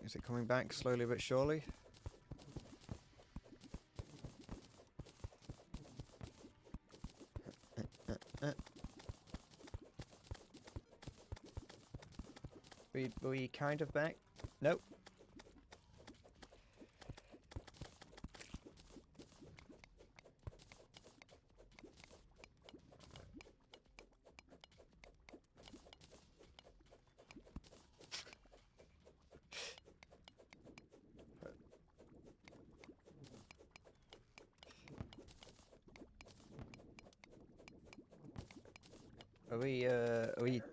Is it coming back slowly but surely? Are we kind of back? Nope.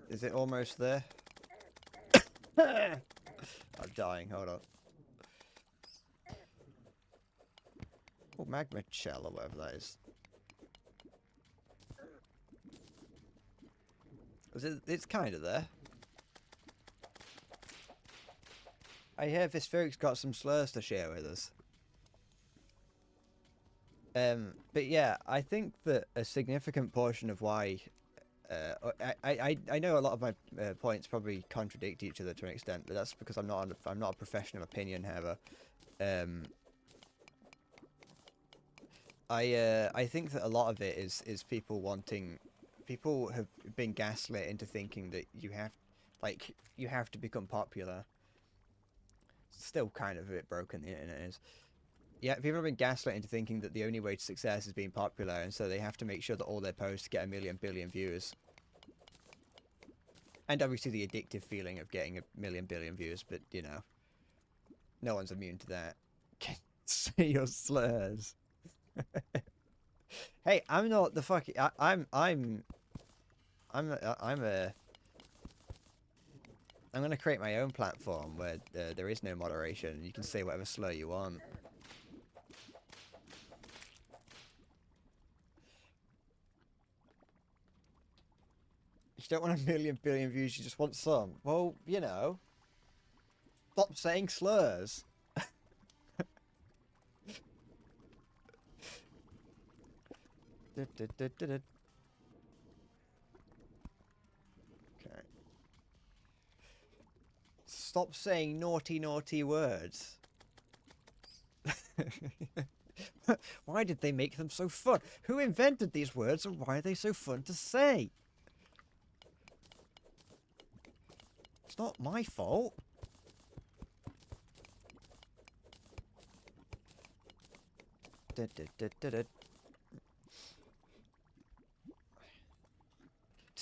Is it almost there? I'm dying, hold on. Oh, magma shell or whatever that is. It's kind of there. I hear this Feric's got some slurs to share with us. But yeah, I think that a significant portion of why I know a lot of my points probably contradict each other to an extent, but that's because I'm not a professional opinion haver. I think that a lot of it is people have been gaslit into thinking that you have to become popular. Still kind of a bit broken, the internet is. Yeah, people have been gaslit into thinking that the only way to success is being popular, and so they have to make sure that all their posts get 1,000,000,000 views. And obviously the addictive feeling of getting 1,000,000,000 views, but you know, no one's immune to that. Say your slurs. Hey, I'm not the fucking. I'm gonna create my own platform where there is no moderation. You can say whatever slur you want. You don't want 1,000,000,000 views. You just want some. Well, you know, stop saying slurs. Okay. Stop saying naughty, naughty words. Why did they make them so fun? Who invented these words and why are they so fun to say? It's not my fault. To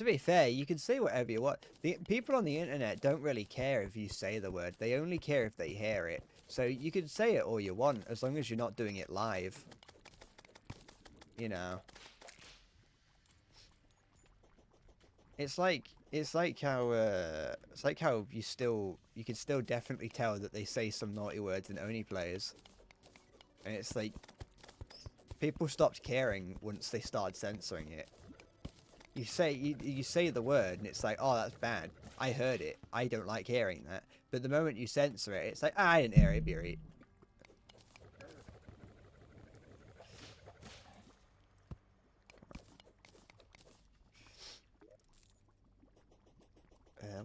be fair, you can say whatever you want. The people on the internet don't really care if you say the word. They only care if they hear it. So you can say it all you want as long as you're not doing it live. You know. It's like how you can still definitely tell that they say some naughty words in Oni players. And it's like people stopped caring once they started censoring it. You say the word and it's like, oh, that's bad. I heard it. I don't like hearing that. But the moment you censor it, it's like, ah, I didn't hear it, be right.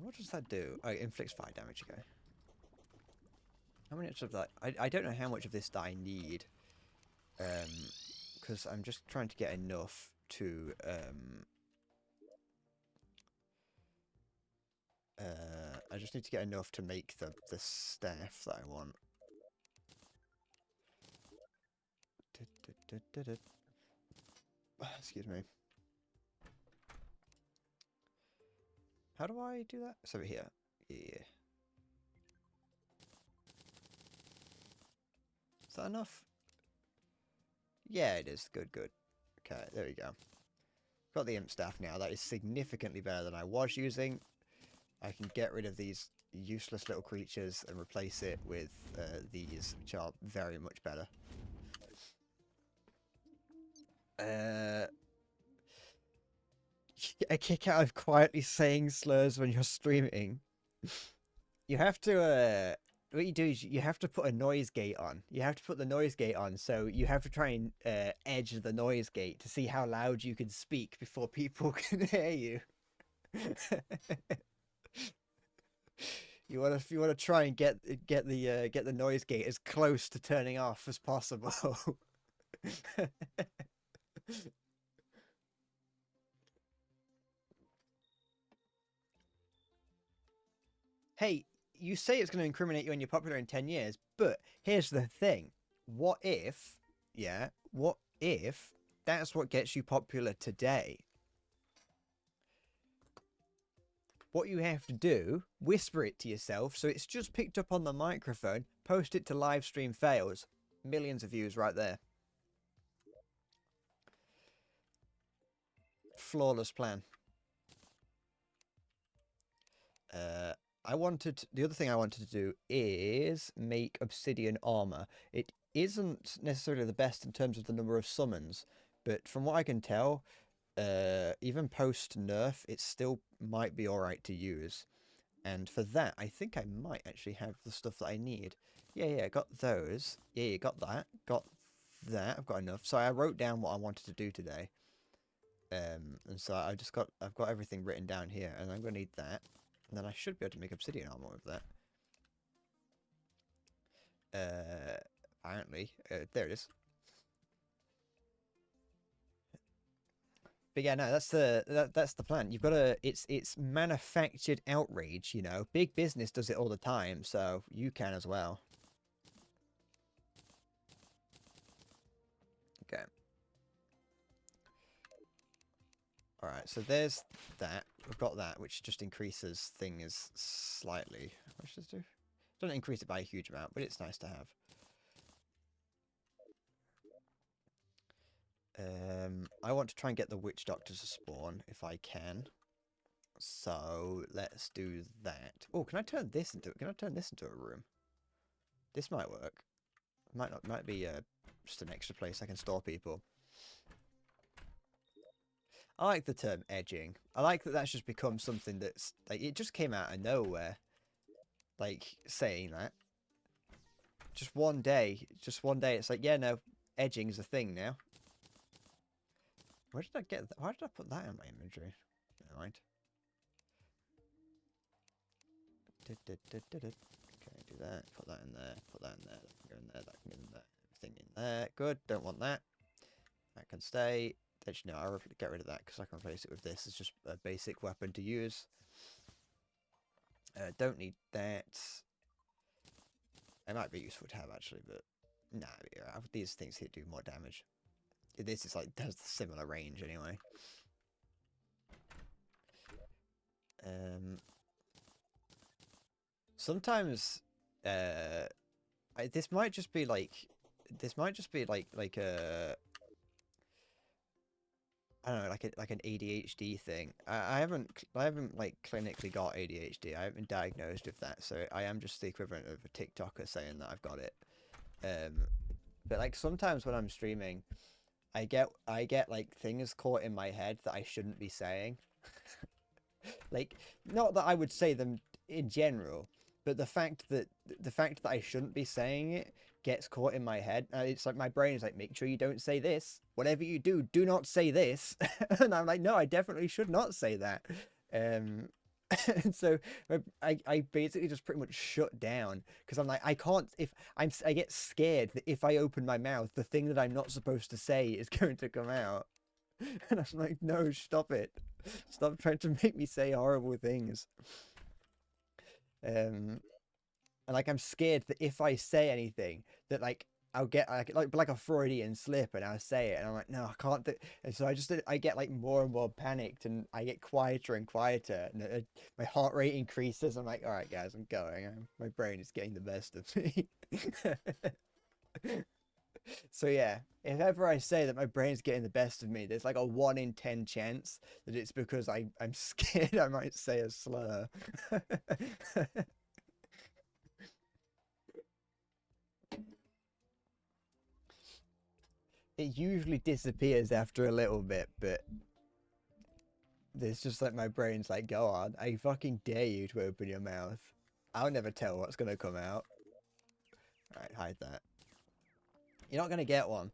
What does that do? Oh, it inflicts fire damage, okay. How much of that? I don't know how much of this that I need. Because I'm just trying to get enough to, I just need to get enough to make the staff that I want. Excuse me. How do I do that? It's over here. Yeah. Is that enough? Yeah, it is. Good, good. Okay, there we go. Got the imp staff now. That is significantly better than I was using. I can get rid of these useless little creatures and replace it with these, which are very much better. A kick out of quietly saying slurs when you're streaming. You have to, what you do is you have to put a noise gate on. You have to put the noise gate on, so you have to try and edge the noise gate to see how loud you can speak before people can hear you. if you want to try and get the noise gate as close to turning off as possible. Hey, you say it's going to incriminate you when you're popular in 10 years, but here's the thing. What if, what if that's what gets you popular today? What you have to do, whisper it to yourself so it's just picked up on the microphone, post it to live stream fails. Millions of views right there. Flawless plan. The other thing I wanted to do is make obsidian armor. It isn't necessarily the best in terms of the number of summons, but from what I can tell, even post nerf, it still might be alright to use. And for that, I think I might actually have the stuff that I need. Yeah, got those. Yeah, got that. Got that. I've got enough. So I wrote down what I wanted to do today. And so I've got everything written down here, and I'm gonna need that. And then I should be able to make obsidian armor with that. Apparently. There it is. But yeah, no, that's the plan. You've got to it's manufactured outrage, you know. Big business does it all the time, so you can as well. Okay. Alright, so there's that. We've got that, which just increases things slightly. What does this do? Doesn't increase it by a huge amount, but it's nice to have. I want to try and get the witch doctor to spawn if I can. So let's do that. Oh, can I turn this into a room? This might work. Might be just an extra place I can store people. I like the term edging. I like that that's just become something that's like it just came out of nowhere. Like saying that. Just one day it's like, yeah, no, edging is a thing now. Where did I get that? Why did I put that in my inventory? Never mind. Okay, do that. Put that in there. Put that in there. That can go in there. That can go in there. Everything in there. Good. Don't want that. That can stay. Actually, no, I'll get rid of that because I can replace it with this. It's just a basic weapon to use. Don't need that. It might be useful to have actually, but nah, these things here do more damage. This is like does similar range anyway. Sometimes, this might just be like a, I don't know, like an ADHD thing. I haven't like clinically got ADHD. I haven't been diagnosed with that, so I am just the equivalent of a TikToker saying that I've got it. But like sometimes when I'm streaming, I get like things caught in my head that I shouldn't be saying. Like, not that I would say them in general, but the fact that I shouldn't be saying it gets caught in my head. It's like my brain is like, make sure you don't say this. Whatever you do, do not say this. And I'm like, no, I definitely should not say that. And so I basically just pretty much shut down because I'm like, I can't, I get scared that if I open my mouth, the thing that I'm not supposed to say is going to come out. And I'm like, no, stop it. Stop trying to make me say horrible things. And like I'm scared that if I say anything that like I'll get like a Freudian slip and I'll say it and I'm like, no, I can't do. And so I get like more and more panicked and I get quieter and quieter and my heart rate increases. I'm like, all right guys, I'm going. My brain is getting the best of me. So yeah, if ever I say that my brain's getting the best of me, there's like a 1 in 10 chance that it's because I'm scared I might say a slur. It usually disappears after a little bit, but there's just like my brain's like, go on, I fucking dare you to open your mouth. I'll never tell what's gonna come out. Alright, hide that. You're not gonna get one.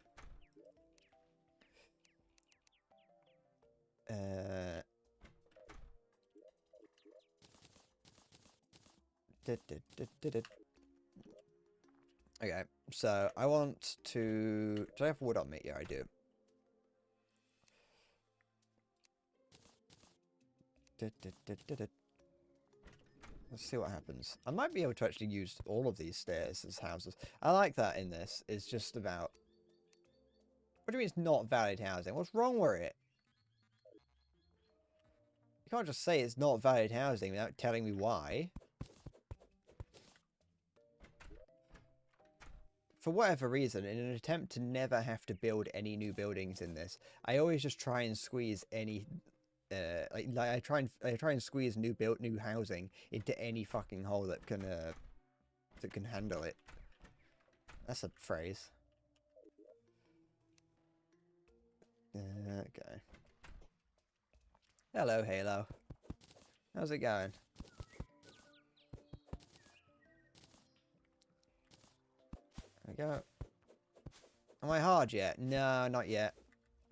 Okay, so I want to... Do I have wood on me? Yeah, I do. Let's see what happens. I might be able to actually use all of these stairs as houses. I like that in this. It's just about... What do you mean it's not valid housing? What's wrong with it? You can't just say it's not valid housing without telling me why. For whatever reason, in an attempt to never have to build any new buildings in this, I always just try and squeeze any... I try and squeeze new housing into any fucking hole that can handle it. That's a phrase. Okay. Hello, Halo. How's it going? There we go. Am I hard yet? No, not yet.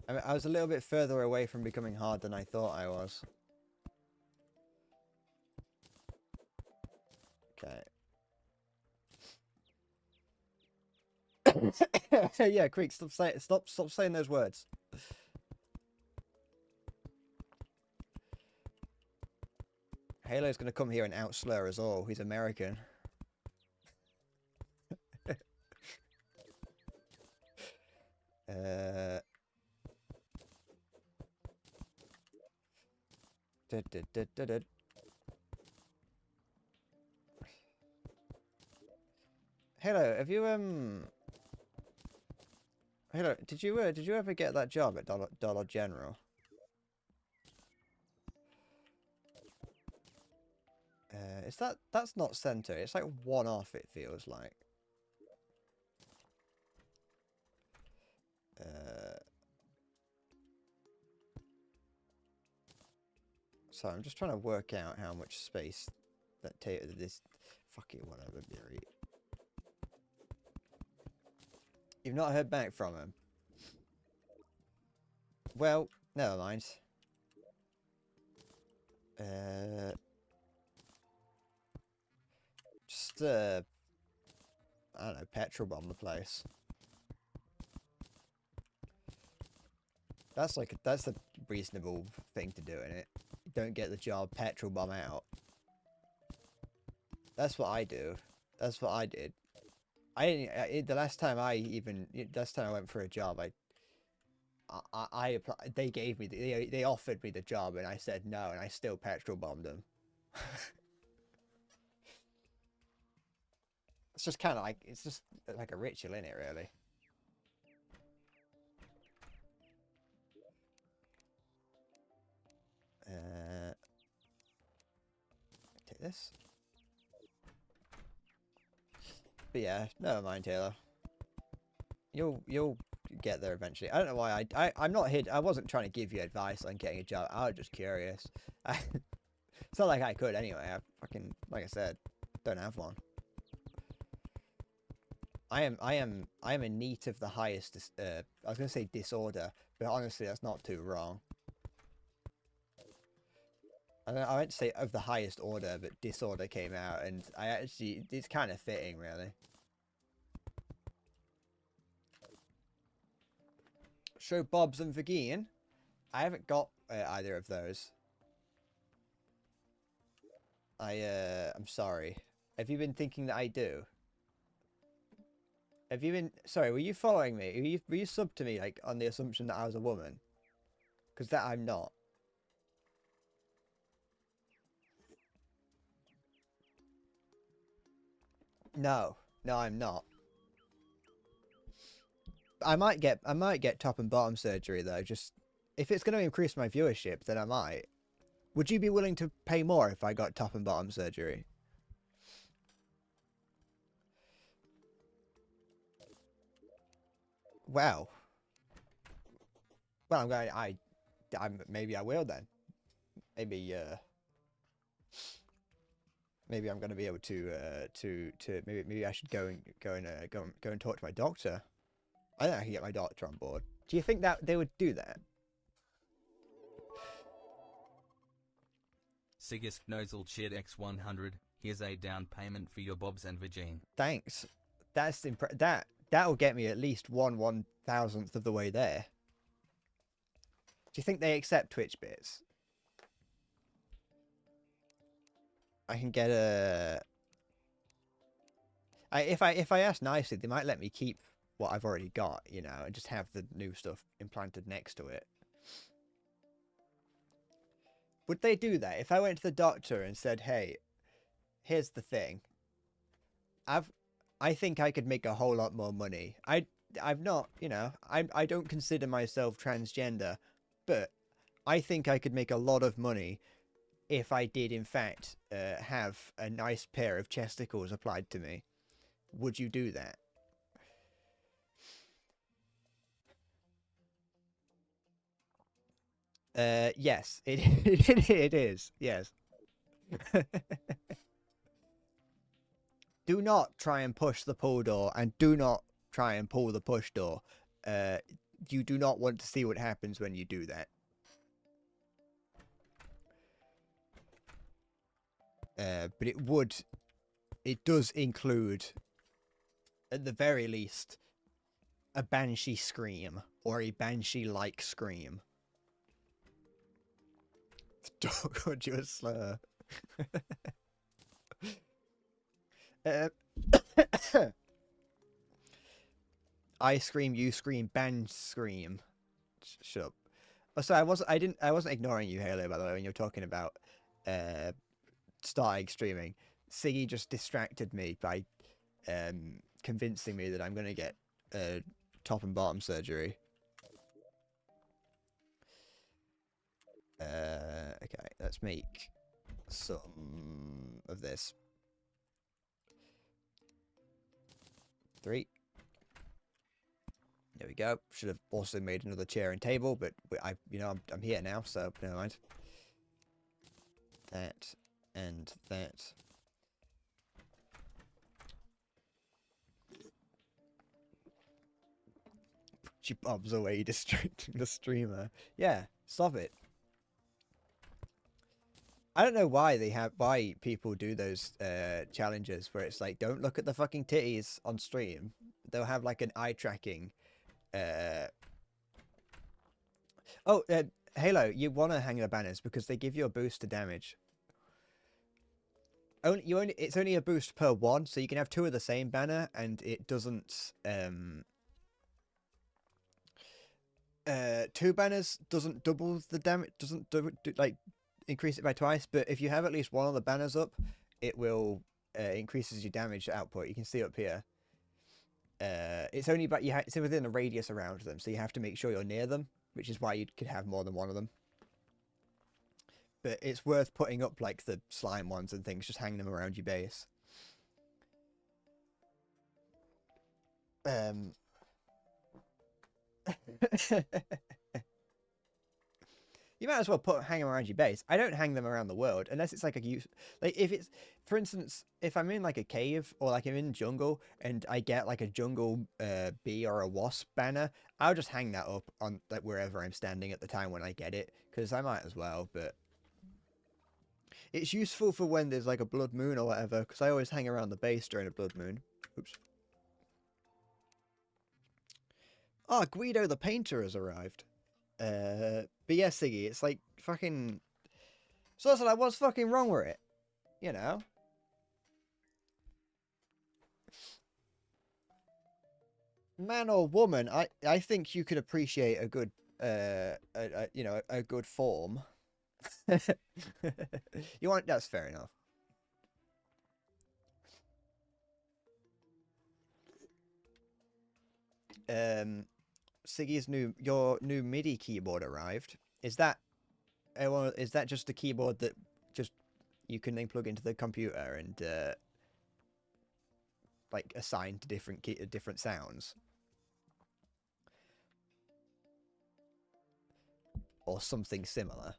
I mean, I was a little bit further away from becoming hard than I thought I was. Okay. Yeah, Creek, stop saying those words. Halo's gonna come here and outslur us all. He's American. Halo, have you Halo, did you ever get that job at Dollar General? That's not center. It's like one off, it feels like. So I'm just trying to work out how much space that this... Fuck it, whatever, Barry. You've not heard back from him? Well, never mind. Just, I don't know, petrol bomb the place. That's a reasonable thing to do, innit? You don't get the job, petrol bomb out. That's what I do. That's what I did. The last time I went for a job, I applied, they gave me, they offered me the job and I said no, and I still petrol bombed them. It's just kind of like, it's just like a ritual, innit, really? Take this. But yeah, never mind, Taylor. You'll get there eventually. I don't know why I'm not here. I wasn't trying to give you advice on getting a job. I was just curious. It's not like I could anyway. I fucking, like I said, don't have one. I am a NEET of the highest. I was gonna say disorder, but honestly, that's not too wrong. I went to say of the highest order, but disorder came out, and it's kind of fitting, really. Show Bob's and Vegan. I haven't got either of those. I'm sorry. Have you been thinking that I do? Have you been... Sorry, were you following me? Were you subbed to me, like, on the assumption that I was a woman? Because that I'm not. No. No, I'm not. I might get top and bottom surgery, though. Just... If it's going to increase my viewership, then I might. Would you be willing to pay more if I got top and bottom surgery? Well, I'm going. Maybe I will then. Maybe maybe I'm going to be able to maybe I should go and talk to my doctor. I think I can get my doctor on board. Do you think that they would do that? Siggest Nosal Ched X100. Here's a down payment for your bobs and Virgin. Thanks. That'll get me at least 1/1000th of the way there. Do you think they accept Twitch bits? I can get a. If I ask nicely, they might let me keep what I've already got, you know, and just have the new stuff implanted next to it. Would they do that if I went to the doctor and said, "Hey, here's the thing. I think I could make a whole lot more money. I've not, you know, I don't consider myself transgender, but I think I could make a lot of money if I did in fact have a nice pair of chesticles applied to me." Would you do that? Yes, it is. Yes. Do not try and push the pull door, and do not try and pull the push door. You do not want to see what happens when you do that. But it does include, at the very least, a banshee scream, or a banshee-like scream. The dog called you a slur. I scream, you scream, ban scream. Shut up. Oh, sorry, I wasn't ignoring you, Halo, by the way, when you were talking about starting streaming. Siggy just distracted me by convincing me that I'm gonna get top and bottom surgery. Okay, let's make some of this. 3. There we go. Should have also made another chair and table, but I'm here now, so never mind. That and that. She bobs away, distracting the streamer. Yeah, stop it. I don't know why people do those challenges where it's like, don't look at the fucking titties on stream. They'll have like an eye tracking. Halo, you want to hang the banners because they give you a boost to damage. It's only a boost per one, so you can have 2 of the same banner, and it doesn't 2 banners doesn't double the damage, doesn't like increase it by twice, but if you have at least 1 of the banners up, it will increases your damage output. You can see up here. It's only about it's within a radius around them, so you have to make sure you're near them, which is why you could have more than 1 of them. But it's worth putting up like the slime ones and things, just hang them around your base. You might as well hang them around your base. I don't hang them around the world unless it's like if it's, for instance, if I'm in like a cave or like I'm in jungle and I get like a jungle bee or a wasp banner, I'll just hang that up on like wherever I'm standing at the time when I get it, because I might as well. But it's useful for when there's like a blood moon or whatever, because I always hang around the base during a blood moon. Oops. Oh, Guido the painter has arrived. But yeah, Siggy, it's like fucking. So I was like, what's fucking wrong with it? You know? Man or woman, I think you could appreciate a good, a good form. That's fair enough. Siggy's your new MIDI keyboard arrived. Is that just a keyboard that just you can then plug into the computer and like assign to different sounds? Or something similar?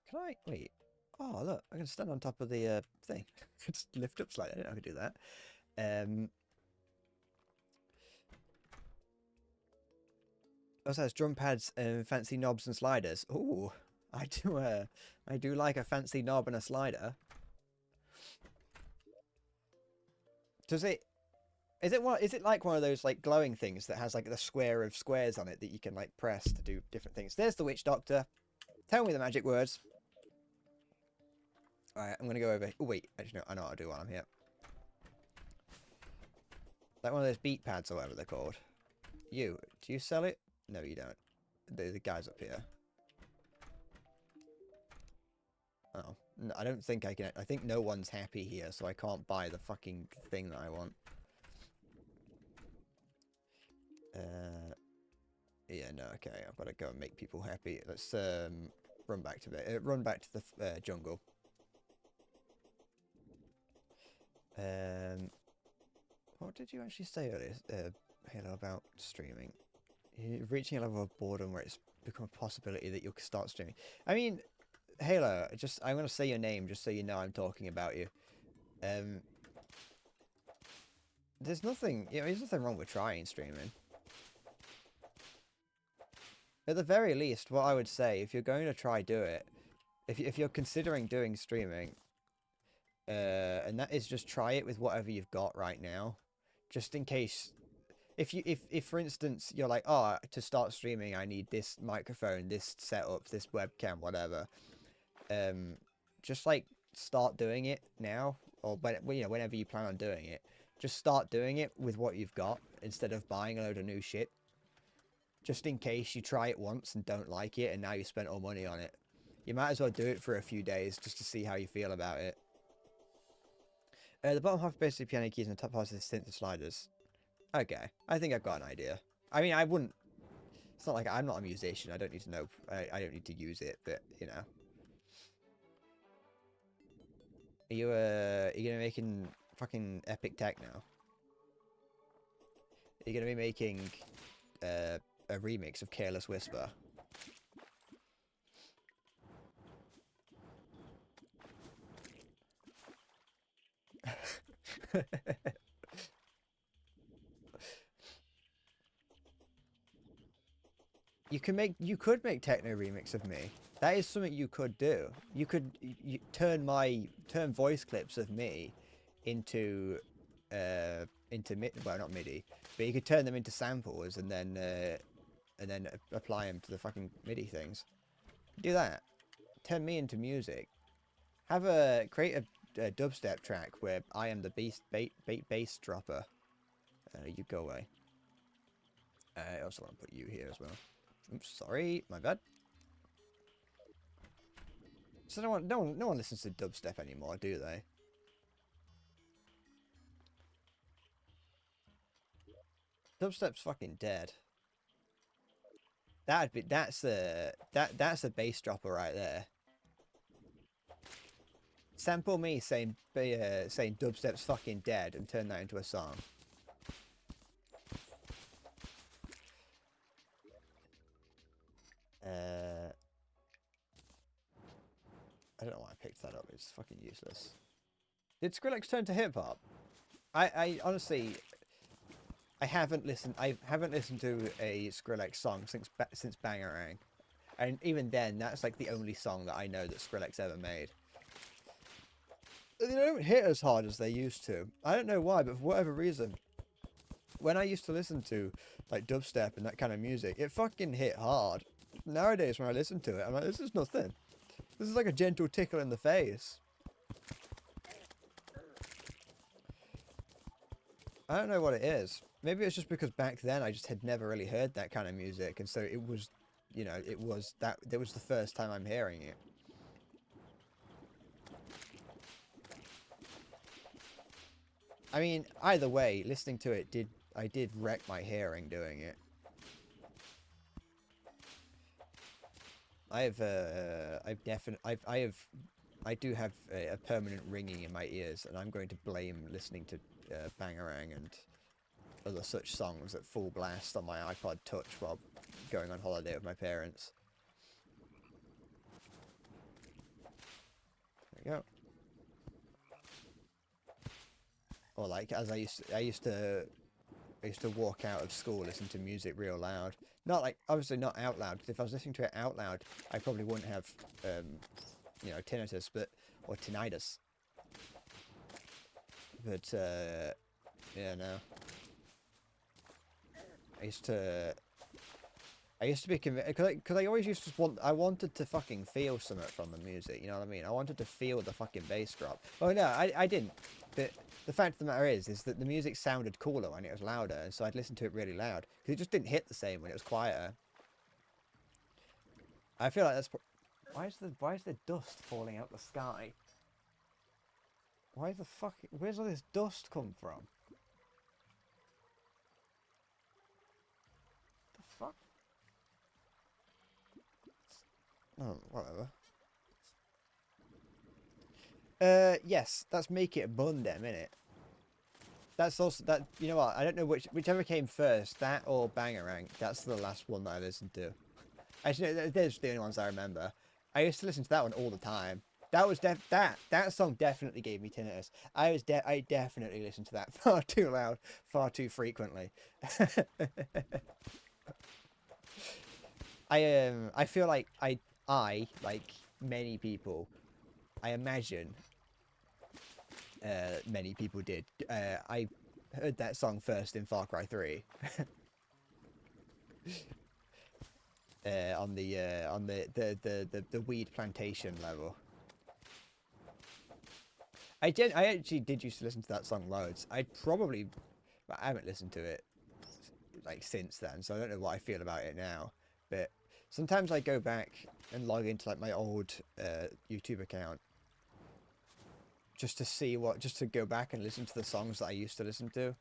Can I wait? Oh look, I can stand on top of the thing. Just lift up slightly. I didn't know I could do that. Also has drum pads and fancy knobs and sliders. Ooh, I do like a fancy knob and a slider. Does it? Is it like one of those like glowing things that has like the square of squares on it that you can like press to do different things? There's the witch doctor. Tell me the magic words. All right, I'm gonna go over. Oh wait, actually no, I know what I'll do while I'm here. Like one of those beat pads or whatever they're called. Do you sell it? No, you don't. The guys up here. Oh, no, I don't think I can. I think no one's happy here, so I can't buy the fucking thing that I want. Yeah, no, okay. I've got to go and make people happy. Let's run back to the jungle. What did you actually say earlier, Halo, about streaming? You're reaching a level of boredom where it's become a possibility that you'll start streaming. I mean, Halo, I'm gonna say your name just so you know I'm talking about you. There's nothing wrong with trying streaming. At the very least, what I would say, if you're going to try do it, if you're considering doing streaming, and that is just try it with whatever you've got right now, just in case. If for instance you're like, oh, to start streaming I need this microphone, this setup, this webcam, whatever, just like start doing it now, or whenever you plan on doing it, just start doing it with what you've got instead of buying a load of new shit. Just in case you try it once and don't like it and now you spent all money on it. You might as well do it for a few days just to see how you feel about it. The bottom half basically piano keys and the top half is the synth sliders. Okay, I think I've got an idea. I mean, I wouldn't... It's not like I'm not a musician. I don't need to know... I don't need to use it, but, you know. Are you gonna be making fucking epic tech now? Are you gonna be making a remix of Careless Whisper? You could make techno remix of me. That is something you could do. You could turn voice clips of me into well, not MIDI, but you could turn them into samples and then apply them to the fucking MIDI things. Do that. Turn me into music. Create a dubstep track where I am the bass dropper. You go away. I also want to put you here as well. Oops, sorry, my bad. So no one listens to dubstep anymore, do they? Dubstep's fucking dead. That's a bass dropper right there. Sample me saying dubstep's fucking dead and turn that into a song. I don't know why I picked that up. It's fucking useless. Did Skrillex turn to hip hop? I honestly, I haven't listened to a Skrillex song since Bangarang, and even then, that's like the only song that I know that Skrillex ever made. They don't hit as hard as they used to. I don't know why, but for whatever reason, when I used to listen to like dubstep and that kind of music, it fucking hit hard. Nowadays, when I listen to it, I'm like, this is nothing. This is like a gentle tickle in the face. I don't know what it is. Maybe it's just because back then I just had never really heard that kind of music, and so it was, you know, it was the first time I'm hearing it. I mean, either way, listening to it I did wreck my hearing doing it. I do have a permanent ringing in my ears, and I'm going to blame listening to Bangarang and other such songs at full blast on my iPod Touch while going on holiday with my parents. There we go. Or like, as I used to walk out of school listening to music real loud. Not like, obviously not out loud, because if I was listening to it out loud, I probably wouldn't have, you know, tinnitus, or tinnitus. But, Yeah, no. I used to be convinced, because I always used to I wanted to fucking feel something from the music, you know what I mean? I wanted to feel the fucking bass drop. Well, no, I didn't. But the fact of the matter is that the music sounded cooler when it was louder, and so I'd listen to it really loud. Because it just didn't hit the same when it was quieter. I feel like that's... why is the dust falling out the sky? Why the fuck... where's all this dust come from? The fuck? Oh, whatever. Yes, that's Make It a Bun Dem, innit? That's also, that, you know what, I don't know whichever came first, that or Bangarang, that's the last one that I listened to. Actually, no, they're just the only ones I remember. I used to listen to that one all the time. That was that song definitely gave me tinnitus. I definitely listened to that far too loud, far too frequently. I feel like I like many people, I imagine many people did. I heard that song first in Far Cry 3. On the weed plantation level. I actually did used to listen to that song loads. I haven't listened to it like since then, so I don't know what I feel about it now. But sometimes I go back and log into like my old YouTube account just to go back and listen to the songs that I used to listen to.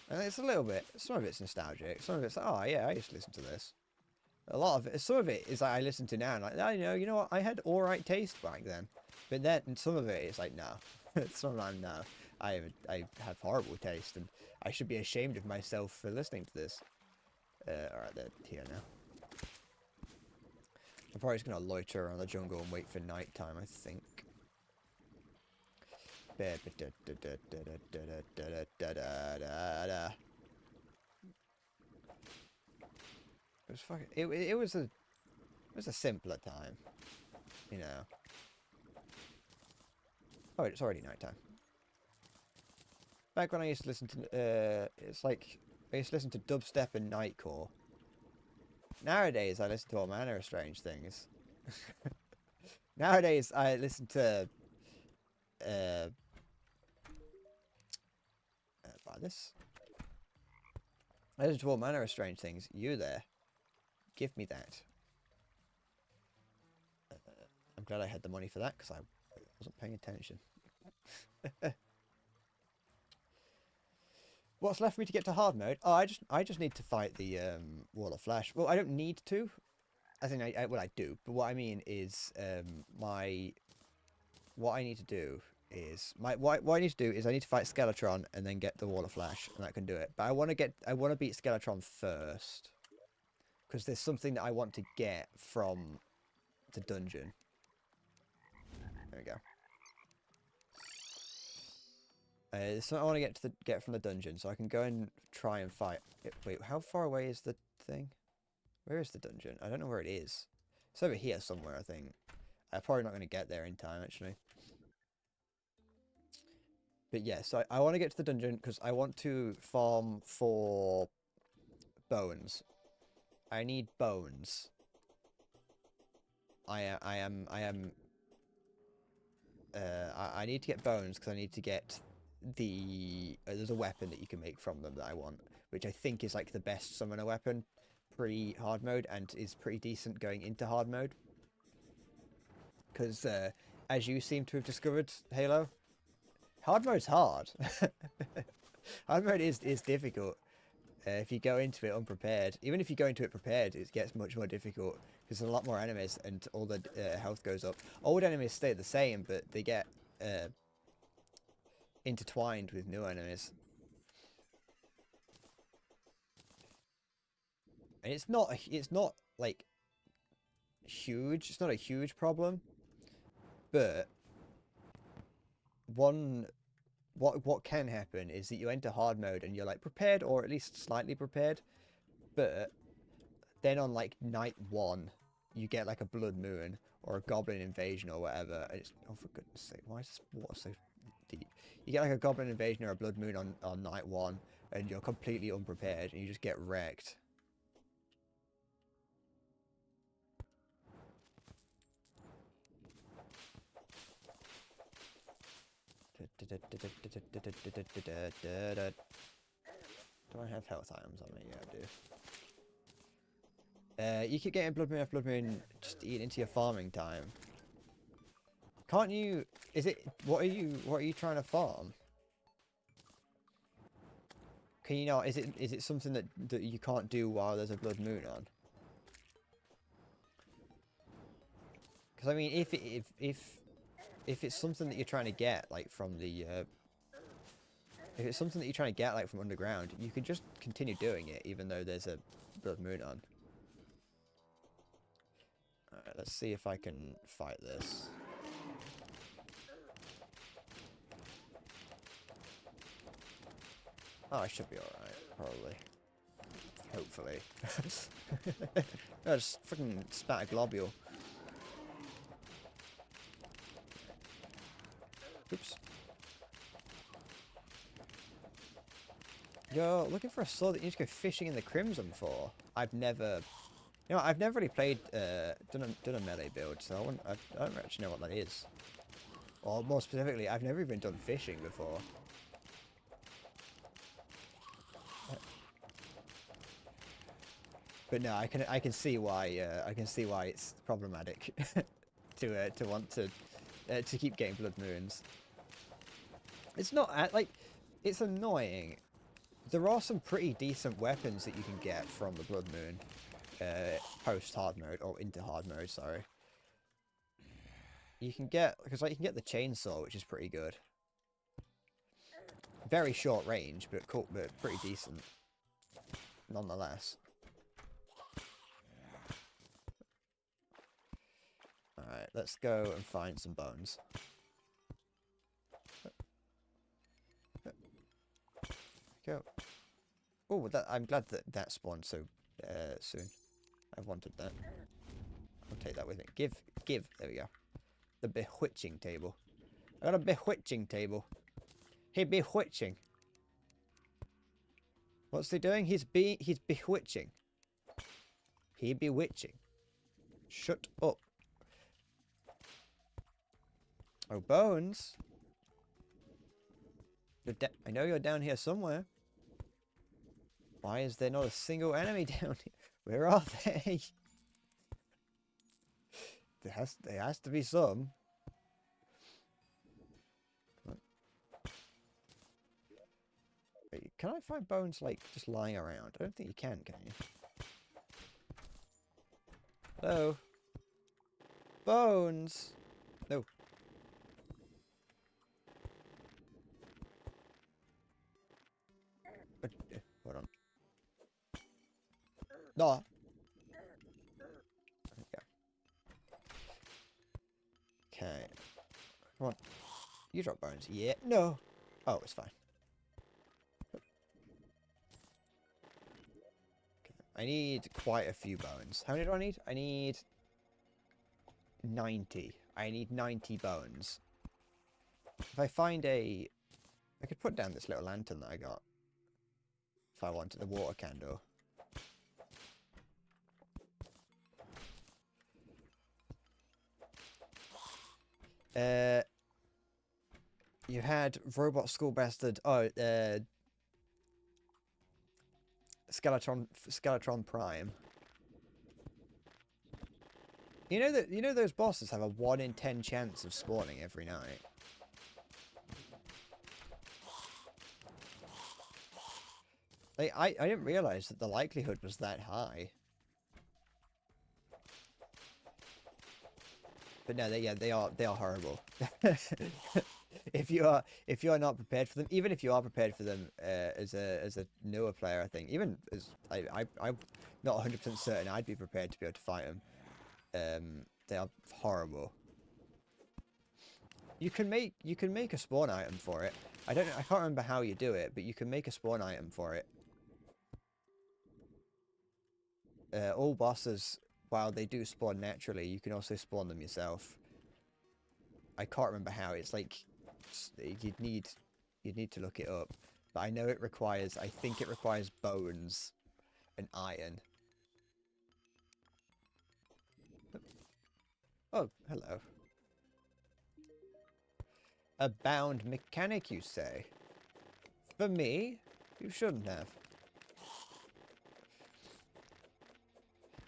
And it's a little bit, some of it's nostalgic, some of it's like, oh yeah, I used to listen to this. A lot of it, some of it is like I listen to now and like, oh, you know what, I had alright taste back then. But then some of it is like, no. Sometimes no. I have horrible taste and I should be ashamed of myself for listening to this. Alright, they're here now. I'm probably just gonna loiter around the jungle and wait for night time, I think. It was fucking. It was a simpler time, you know. Oh, it's already nighttime. Back when I used to listen to, it's like I used to listen to dubstep and nightcore. Nowadays, I listen to all manner of strange things. Nowadays, I listen to, buy this. I listen to all manner of strange things. You there? Give me that. I'm glad I had the money for that because I wasn't paying attention. What's left for me to get to hard mode? Oh, I just need to fight the wall of flesh. Well, I don't need to. I think well, I do. But what I mean is what I need to do is what I need to do is I need to fight Skeletron and then get the wall of flesh, and that can do it. But I want to beat Skeletron first because there's something that I want to get from the dungeon. There we go. So I want to get from the dungeon, so I can go and try and fight. Wait, how far away is the thing? Where is the dungeon? I don't know where it is. It's over here somewhere, I think. I'm probably not going to get there in time, actually. But yeah, so I want to get to the dungeon because I want to farm for bones. I need bones. I need to get bones because I need to get there's a weapon that you can make from them that I want, which I think is like the best summoner weapon pre-hard mode and is pretty decent going into hard mode. Because as you seem to have discovered, Halo, hard mode's hard. Hard mode is difficult. If you go into it unprepared, even if you go into it prepared, it gets much more difficult because there's a lot more enemies and all the health goes up. Old enemies stay the same, but they get intertwined with new enemies. And it's not like huge. It's not a huge problem, but what can happen is that you enter hard mode and you're like prepared or at least slightly prepared, but then on like night 1 you get like a blood moon or a goblin invasion or whatever and it's, oh for goodness sake, why is this water so You get like a goblin invasion or a blood moon on night 1, and you're completely unprepared, and you just get wrecked. Do I have health items on me? Yeah, I do. You keep getting blood moon, just eat into your farming time. Can't you? What are you trying to farm? Can you not? Is it something that you can't do while there's a blood moon on? Because I mean, if it's something that you're trying to get like from the if it's something that you're trying to get like from underground, you can just continue doing it even though there's a blood moon on. Alright, let's see if I can fight this. Oh, I should be alright, probably. Hopefully. I just fucking spat a globule. Oops. You're looking for a sword that you need to go fishing in the Crimson for. I've never really played, done a melee build, so I don't actually know what that is. Or more specifically, I've never even done fishing before. But no, I can see why it's problematic to want to keep getting blood moons. It's not like it's annoying. There are some pretty decent weapons that you can get from the blood moon post hard mode or into hard mode. Sorry. You can get you can get the chainsaw, which is pretty good. Very short range, but cool, but pretty decent nonetheless. Alright, let's go and find some bones. Go. Oh, I'm glad that spawned so soon. I wanted that. I'll take that with me. Give. There we go. The bewitching table. I got a bewitching table. He bewitching. What's he doing? He's bewitching. He bewitching. Shut up. Oh, bones. I know you're down here somewhere. Why is there not a single enemy down here? Where are they? There has to be some. Wait, can I find bones like just lying around? I don't think you can you? Hello? Bones! No. Hold on. No. Okay. Come on. You drop bones. Yeah. No. Oh, it's fine. Okay. I need quite a few bones. How many do I need? I need 90. I need 90 bones. If I find I could put down this little lantern that I got. If I wanted the water candle. You had Robot School Bastard. Oh, Skeletron Prime. You know those bosses have a 1 in 10 chance of spawning every night. Like, I didn't realize that the likelihood was that high. But no, they are horrible. If you are not prepared for them, even if you are prepared for them as a newer player, I think even as I'm not 100% certain I'd be prepared to be able to fight them. They are horrible. You can make a spawn item for it. I can't remember how you do it, but you can make a spawn item for it. All bosses, while they do spawn naturally, you can also spawn them yourself. I can't remember how. It's like you'd need to look it up. But I know it requires. I think it requires bones and iron. Oh, hello. A bound mechanic, you say? For me? You shouldn't have.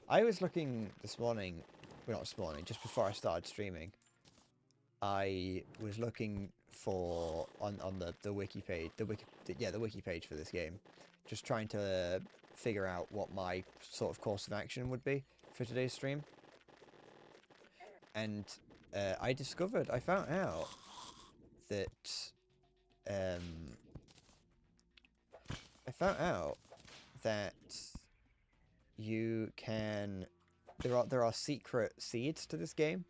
I was looking this morning, well not this morning, just before I started streaming. I was looking for on the wiki page, the wiki page for this game, just trying to figure out what my sort of course of action would be for today's stream. And I found out that you can there are secret seeds to this game,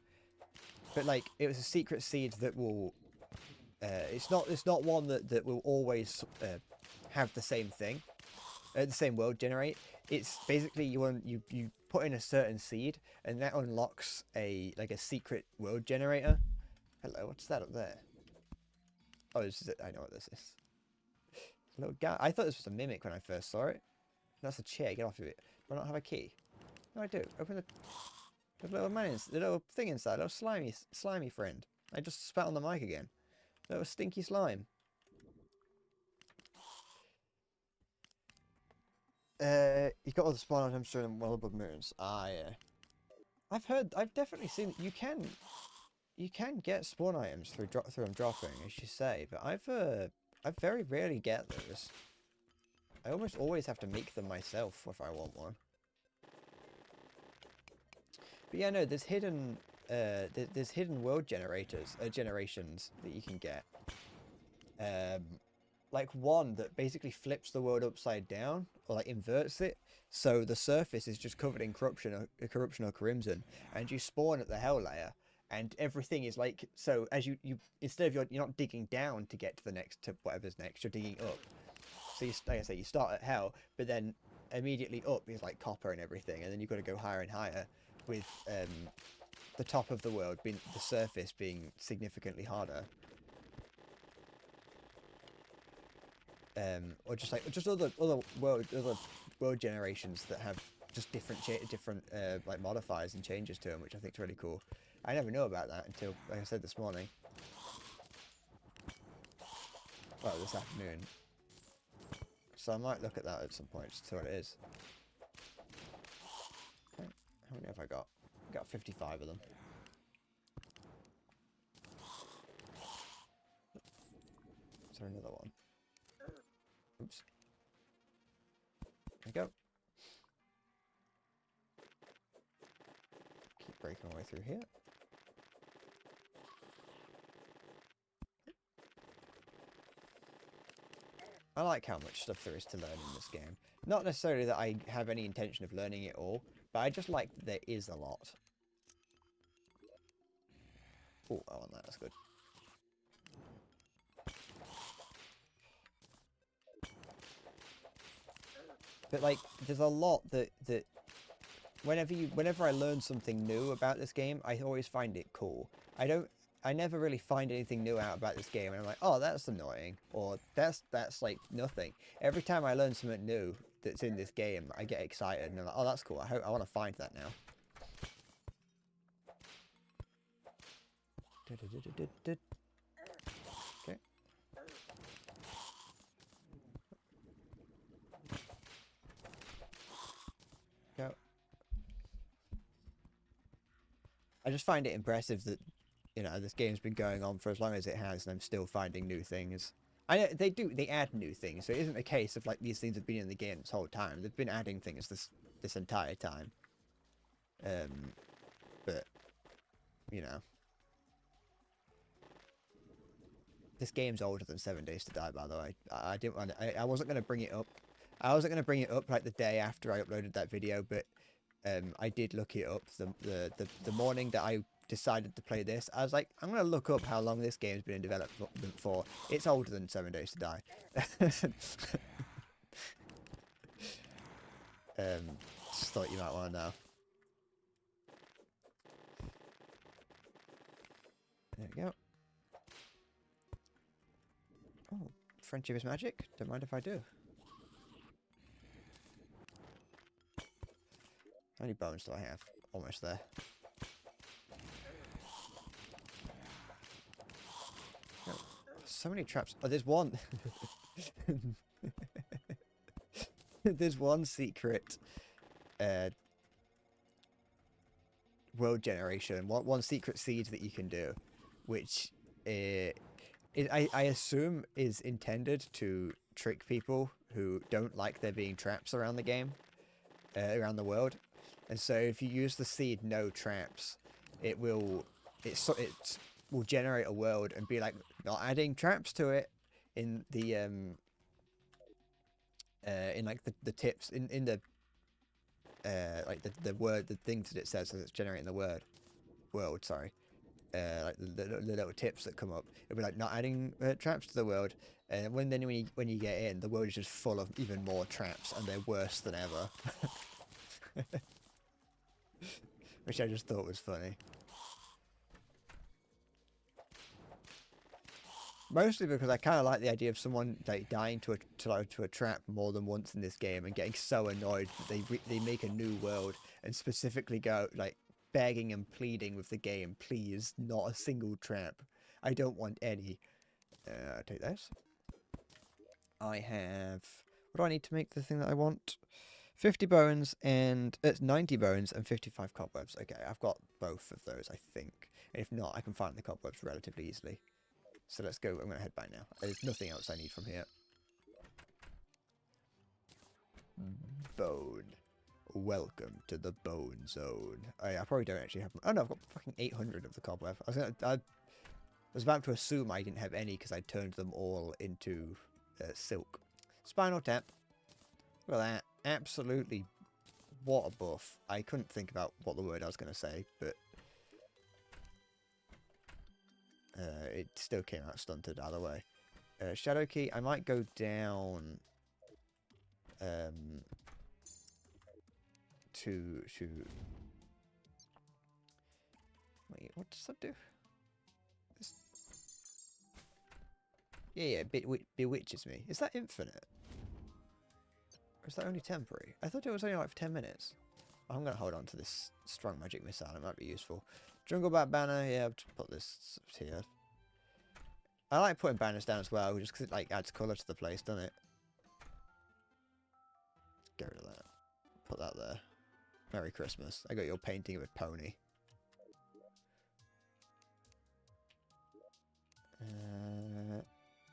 but like it was a secret seed that will it's not one that will always have the same thing, the same world generate. It's basically you put in a certain seed and that unlocks a secret world generator. Hello, what's that up there? Oh, this is it. I know what this is. Little guy. I thought this was a mimic when I first saw it. That's a chair. Get off of it. Do I not have a key? No, I do. Open the little man, the little thing inside. Little slimy friend. I just spat on the mic again. Little stinky slime. You got all the spawn items showing them well above moons. Ah, yeah. I've definitely seen. You can get spawn items through them dropping, as you say, but I very rarely get those. I almost always have to make them myself if I want one. But yeah, no, there's hidden world generations that you can get. Like one that basically flips the world upside down or like inverts it, so the surface is just covered in corruption or crimson, and you spawn at the hell layer. And everything is like, so as you instead of you're not digging down to get to whatever's next, you're digging up. So like I say, you start at hell, but then immediately up is like copper and everything, and then you've got to go higher and higher, with the top of the world being the surface being significantly harder. Or just other world generations that have just different like modifiers and changes to them, which I think is really cool. I never knew about that until, like I said this morning. Well, this afternoon. So I might look at that at some point to see what it is. Okay. How many have I got? I've got 55 of them. Is there another one? Oops. There we go. Keep breaking my way through here. I like how much stuff there is to learn in this game. Not necessarily that I have any intention of learning it all, but I just like that there is a lot. Oh, I want that. That's good. But like, there's a lot that whenever I learn something new about this game, I always find it cool. I never really find anything new out about this game, and I'm like, oh, that's annoying, or that's like nothing. Every time I learn something new that's in this game, I get excited, and I'm like, oh, that's cool. I want to find that now. Okay. Go. I just find it impressive that, you know, this game's been going on for as long as it has, and I'm still finding new things. They add new things, so it isn't a case of like these things have been in the game this whole time. They've been adding things this entire time. But you know, this game's older than 7 Days to Die, by the way. I didn't want I wasn't going to bring it up. I wasn't going to bring it up like the day after I uploaded that video, but I did look it up the morning that I decided to play this. I was like, I'm going to look up how long this game's been in development for. It's older than 7 Days to Die. Just thought you might want to know. There we go. Oh, friendship is magic. Don't mind if I do. How many bones do I have? Almost there. Oh, so many traps. Oh, there's one. There's one secret world generation. One secret seed that you can do, which I assume is intended to trick people who don't like there being traps around the game, around the world. And so if you use the seed no traps, it will generate a world and be like, not adding traps to it in the in like the tips in the like the things that it says that it's generating the world, sorry. Like the little tips that come up, it'll be like not adding traps to the world, and when you get in, the world is just full of even more traps, and they're worse than ever. Which I just thought was funny. Mostly because I kind of like the idea of someone like dying to a trap more than once in this game and getting so annoyed that they make a new world and specifically go like begging and pleading with the game, please, not a single trap. I don't want any. I'll take this. I have... What do I need to make the thing that I want? 50 bones and... It's 90 bones and 55 cobwebs. Okay, I've got both of those, I think. And if not, I can find the cobwebs relatively easily. So let's go. I'm going to head back now. There's nothing else I need from here. Bone. Welcome to the bone zone. I probably don't actually have... Oh no, I've got fucking 800 of the cobweb. I was about to assume I didn't have any because I turned them all into silk. Spinal tap. Look at that. Absolutely. What a buff. I couldn't think about what the word I was going to say, but... it still came out stunted either way. Shadow key, I might go down to wait, what does that do? This... Yeah, bewitches me. Is that infinite? Or is that only temporary? I thought it was only like for 10 minutes. I'm going to hold on to this strong magic missile. It might be useful. Jungle Bat banner, yeah, I'll just put this here. I like putting banners down as well, just because it like adds colour to the place, doesn't it? Get rid of that. Put that there. Merry Christmas. I got your painting of a pony.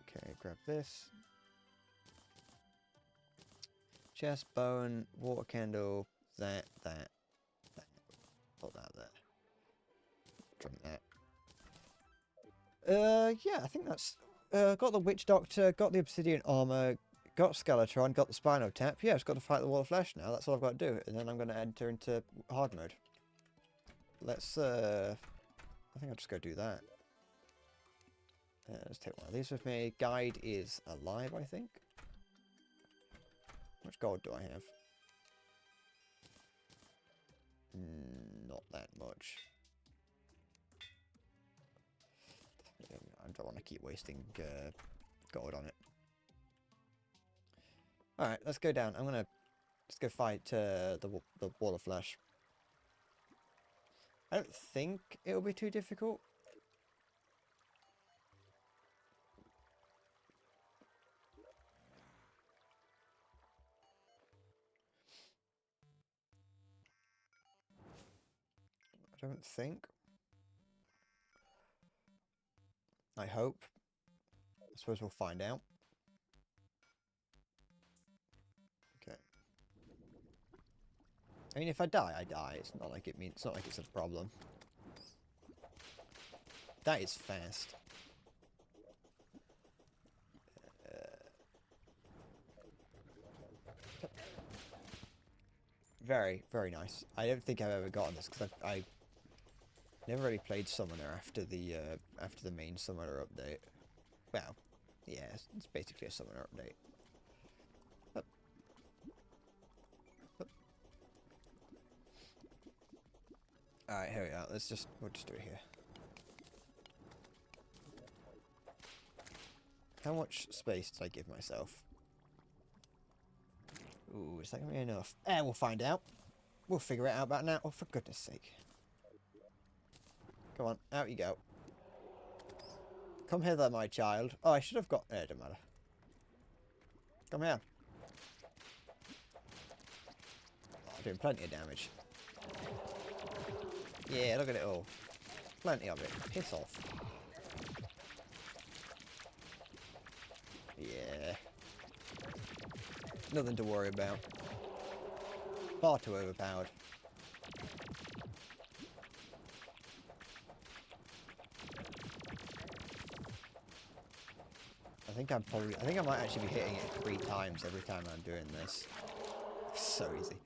Okay, grab this. Chest, bone, water candle, that. Put that there. Drink that. Yeah, I think that's... got the Witch Doctor, got the Obsidian Armor, got Skeletron, got the Spinal Tap. Yeah, just got to fight the Wall of Flesh now. That's all I've got to do. And then I'm going to enter into hard mode. Let's, I think I'll just go do that. Let's take one of these with me. Guide is alive, I think. How much gold do I have? Not that much. I don't want to keep wasting gold on it. Alright, let's go down. Let's go fight the Wall of Flesh. I don't think it'll be too difficult. I don't think. I hope. I suppose we'll find out. Okay. I mean, if I die, I die. It's not like it's not like it's a problem. That is fast. Very, very nice. I don't think I've ever gotten this because I never really played Summoner after the main Summoner update. Well, yeah, it's basically a Summoner update. Alright, here we are. We'll just do it here. How much space did I give myself? Ooh, is that going to be enough? We'll find out. We'll figure it out about now. Oh, for goodness sake. Come on, out you go. Come hither, my child. Oh, I should have got... it doesn't matter. Come here. Oh, doing plenty of damage. Yeah, look at it all. Plenty of it. Piss off. Yeah. Nothing to worry about. Far too overpowered. I think I might actually be hitting it 3 times every time I'm doing this. So easy.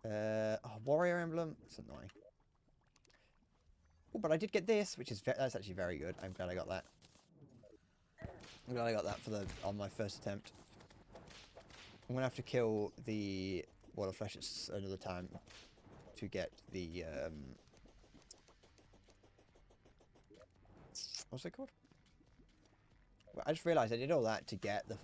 Oh, warrior emblem. That's annoying. Oh, but I did get this, which is that's actually very good. I'm glad I got that. I'm glad I got that on my first attempt. I'm gonna have to kill the wall of flesh another time to get the what's it called? Well, I just realised I did all that to get the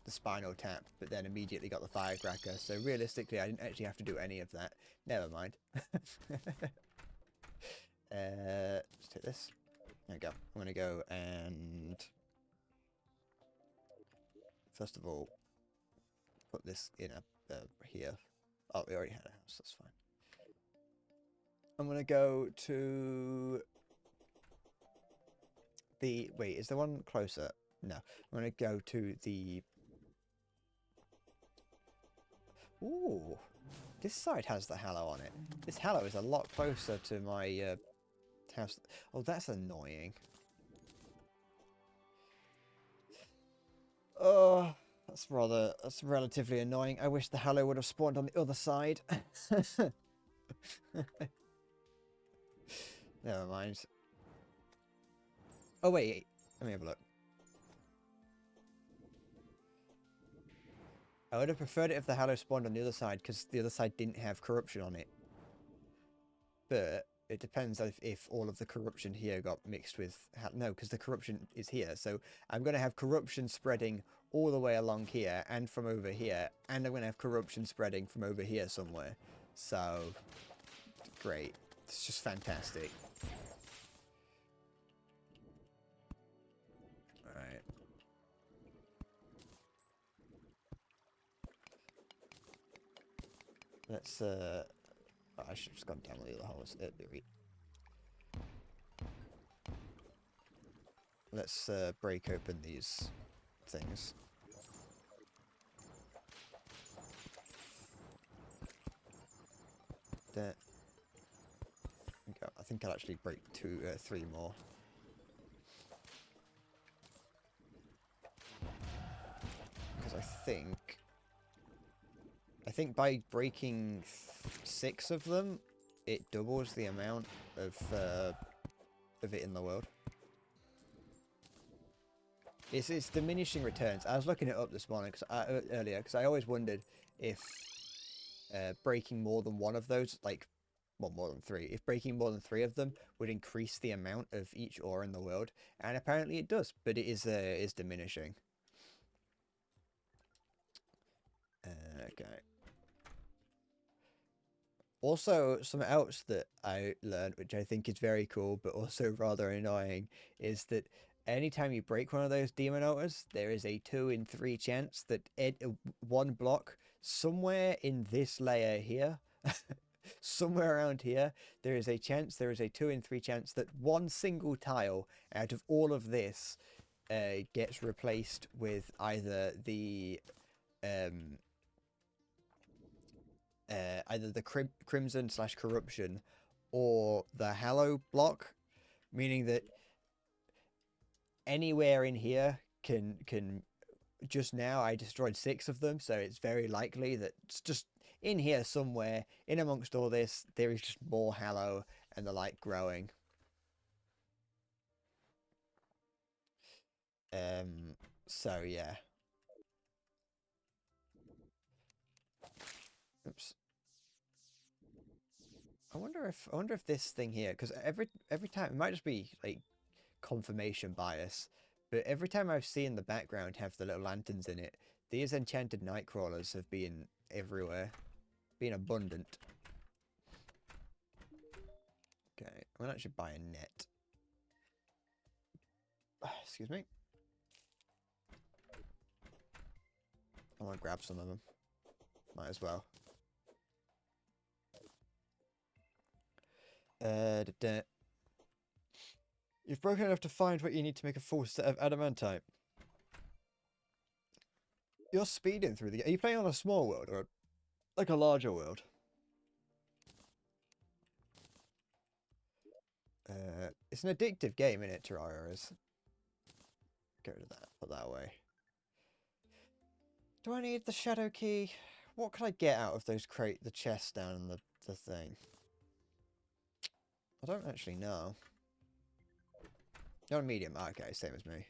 spinal tap, but then immediately got the firecracker. So realistically, I didn't actually have to do any of that. Never mind. Let's take this. There we go. I'm gonna go and first of all put this in here. Oh, we already had a house. That's fine. I'm gonna go to the... Wait, is there one closer? No. I'm going to go to the... Ooh. This side has the Hallow on it. This Hallow is a lot closer to my house. Oh, that's annoying. Oh, that's relatively annoying. I wish the Hallow would have spawned on the other side. Never mind. Oh, wait. Let me have a look. I would have preferred it if the Hallow spawned on the other side, because the other side didn't have corruption on it. But it depends if all of the corruption here got mixed with... No, because the corruption is here. So I'm going to have corruption spreading all the way along here and from over here. And I'm going to have corruption spreading from over here somewhere. So, great. It's just fantastic. Alright. Let's, I should have just gone down the other holes. Let's break open these things. There. Okay, I think I'll actually break 3 more. Because I think by breaking 6 of them, it doubles the amount of it in the world. It's diminishing returns. I was looking it up this morning earlier because I always wondered if breaking more than one of those, like, well, more than 3, if breaking more than 3 of them would increase the amount of each ore in the world, and apparently it does, but it is diminishing. Okay. Also, something else that I learned, which I think is very cool, but also rather annoying, is that anytime you break one of those demon altars, there is a 2 in 3 chance that one block somewhere in this layer here, somewhere around here, there is a 2 in 3 chance that one single tile out of all of this gets replaced with either the crimson / corruption or the Hallow block, meaning that anywhere in here can just now I destroyed 6 of them, so it's very likely that it's just in here somewhere, in amongst all this, there is just more Hallow and the like growing. So yeah. Oops. I wonder if this thing here, because every time, it might just be like confirmation bias, But every time I've seen the background have the little lanterns in it, these enchanted night crawlers have been everywhere. Been abundant. Okay, I'm gonna actually buy a net. Excuse me. I want to grab some of them. Might as well. You've broken enough to find what you need to make a full set of adamantite. You're speeding through the game. Are you playing on a small world or like a larger world? It's an addictive game, isn't it? Terraria is. Get rid of that. Put that away. Do I need the shadow key? What can I get out of those the chests down in the thing? I don't actually know. You're on medium. Okay, same as me.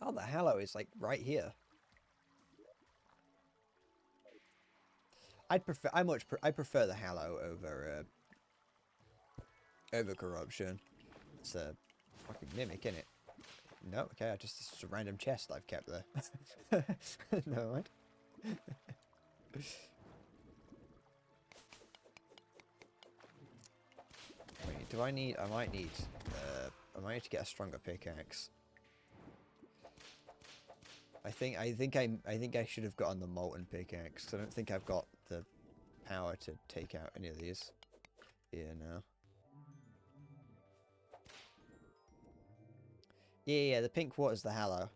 Oh, the Hallow is like right here. I prefer the Hallow over corruption. It's a fucking mimic, isn't it? No, okay, it's just a random chest I've kept there. No, right? Wait, do I need? I might need to get a stronger pickaxe. I think I should have gotten the molten pickaxe. I don't think I've got the power to take out any of these here now. Yeah, the pink water's the Hallow.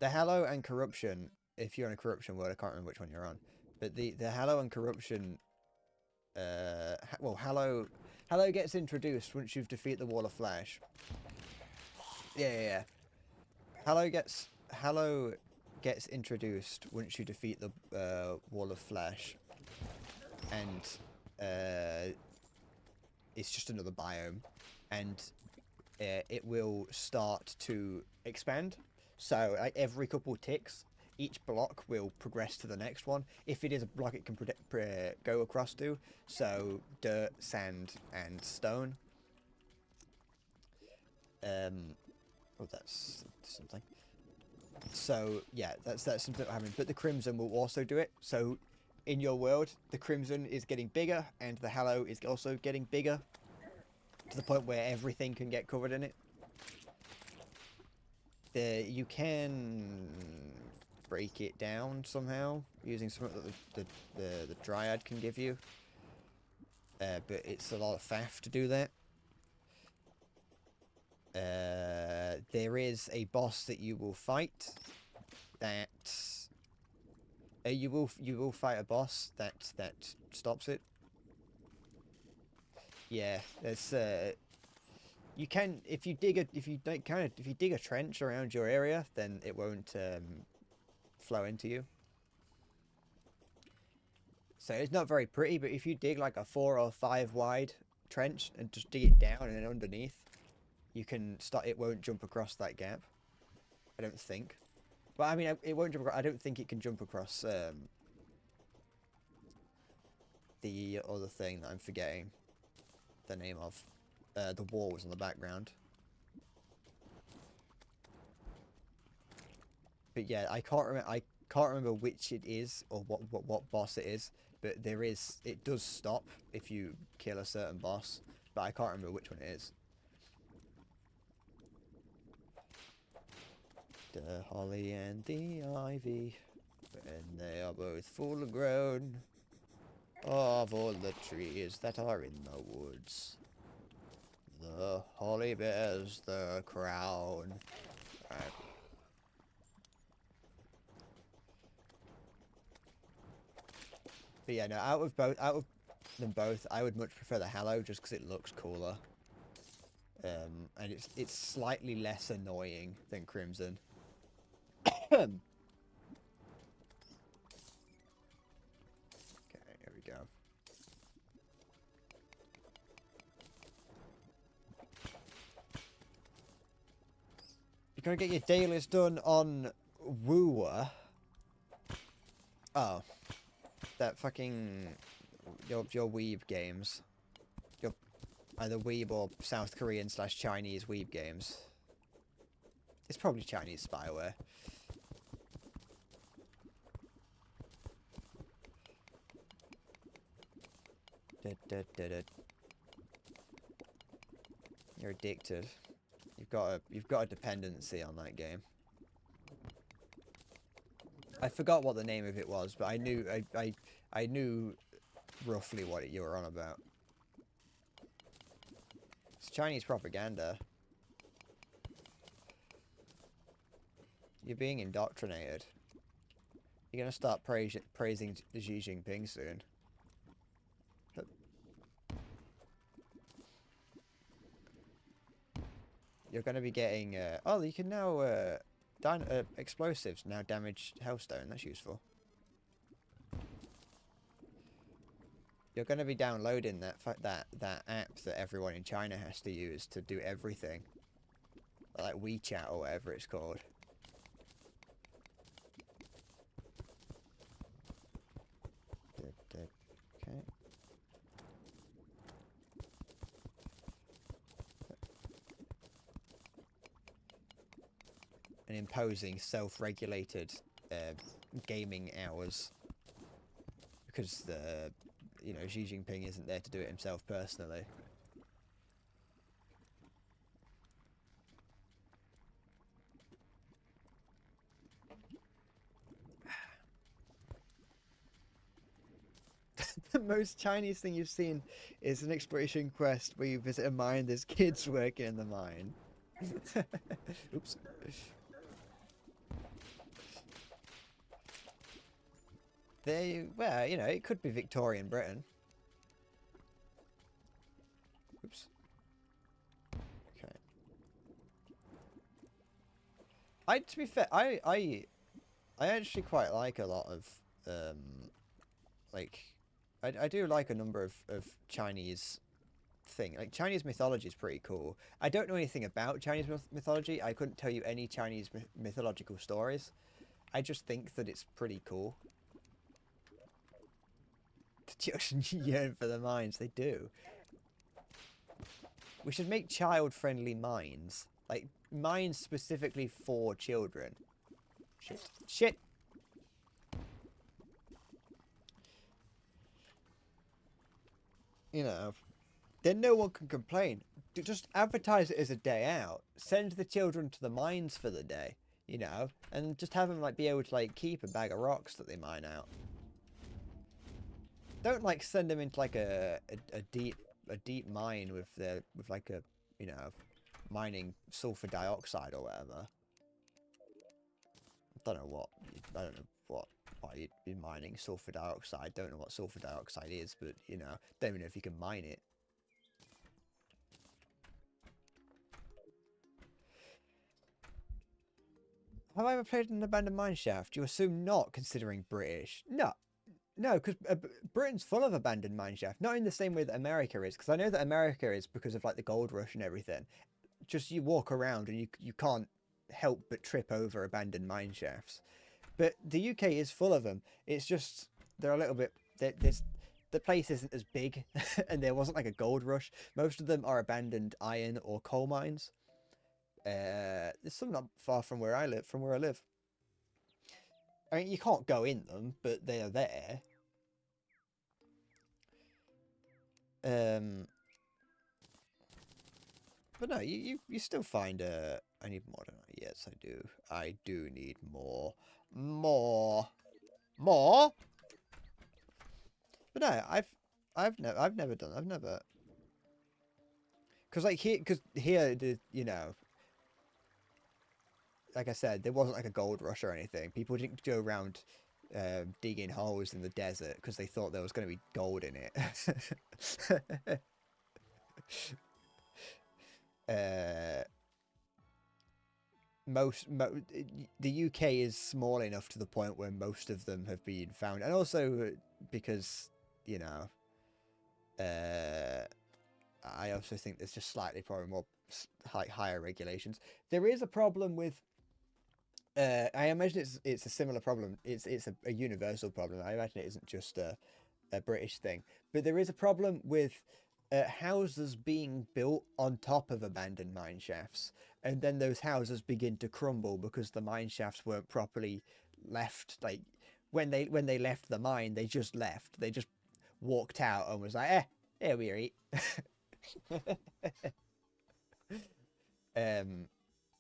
The Hallow and corruption. If you're on a corruption world, I can't remember which one you're on, but the Hallow and corruption. Well, Hallow gets introduced once you've defeated the Wall of Flesh. Yeah. Hallow gets introduced once you defeat the Wall of Flesh, and it's just another biome, and it will start to expand. So like every couple ticks, each block will progress to the next one. If it is a block it can go across to, so dirt, sand, and stone. Oh, that's something. So yeah, that's something happening. But the Crimson will also do it. So in your world, the Crimson is getting bigger, and the Hallow is also getting bigger, to the point where everything can get covered in it. You can break it down somehow using something that the Dryad can give you, but it's a lot of faff to do that. There is a boss that you will fight that you will fight a boss that stops it. Yeah, there's you can if you dig a trench around your area, then it won't flow into you. So it's not very pretty, but if you dig like a 4 or 5 wide trench and just dig it down and then underneath, you can start. It won't jump across that gap. I don't think. Well, I mean, it won't jump across. I don't think it can jump across the other thing that I'm forgetting the name of. The wall was in the background. But yeah, I can't remember which it is or what boss it is. But there is. It does stop if you kill a certain boss. But I can't remember which one it is. The holly and the ivy, when they are both full grown, of all the trees that are in the woods, the holly bears the crown. Right. But yeah, no, out of them both, I would much prefer the Hallow just because it looks cooler, and it's slightly less annoying than Crimson. Okay, here we go. You're gonna get your dailies done on Wooer. Oh. that fucking your weeb games, your either weeb or South Korean / Chinese weeb games. It's probably Chinese spyware. You're addicted. You've got a dependency on that game. I forgot what the name of it was, but I knew roughly what you were on about. It's Chinese propaganda. You're being indoctrinated. You're gonna start praising Xi Jinping soon. You're gonna be getting. Oh, you can now. Explosives now damage Hellstone. That's useful. You're going to be downloading that app that everyone in China has to use to do everything, like WeChat or whatever it's called. Okay. And imposing self-regulated gaming hours because Xi Jinping isn't there to do it himself personally. The most Chinese thing you've seen is an exploration quest where you visit a mine. There's kids working in the mine. Oops. Well, it could be Victorian Britain. Oops. Okay. To be fair, I actually quite like a lot of, I do like a number of Chinese thing. Like, Chinese mythology is pretty cool. I don't know anything about Chinese mythology. I couldn't tell you any Chinese mythological stories. I just think that it's pretty cool. The children yearn for the mines. They do. We should make child-friendly mines. Like, mines specifically for children. Shit. Shit! Then no one can complain. Just advertise it as a day out. Send the children to the mines for the day, and just have them, be able to, keep a bag of rocks that they mine out. Don't send them into a deep mine with mining sulfur dioxide or whatever. I don't know why you'd be mining sulfur dioxide. Don't know what sulfur dioxide is, but don't even know if you can mine it. Have I ever played an abandoned mine shaft? You assume not, considering British. No, because Britain's full of abandoned mine shafts. Not in the same way that America is, because I know that America is because of the gold rush and everything. Just you walk around and you can't help but trip over abandoned mine shafts. But the UK is full of them. It's just they're a little bit. The place isn't as big, and there wasn't a gold rush. Most of them are abandoned iron or coal mines. There's some not far from where I live. I mean, you can't go in them, but they are there. But no, you still find I need more, don't I? Yes, I do. I do need more. More. But no, I've never because here like I said, there wasn't a gold rush or anything. People didn't go around digging holes in the desert because they thought there was going to be gold in it. The UK is small enough to the point where most of them have been found, and also because I also think there's just slightly probably more higher regulations. There is a problem with I imagine it's a similar problem. It's a universal problem. I imagine it isn't just a British thing. But there is a problem with houses being built on top of abandoned mine shafts, and then those houses begin to crumble because the mine shafts weren't properly left. Like when they left the mine, they just left. They just walked out and was like, here we eat.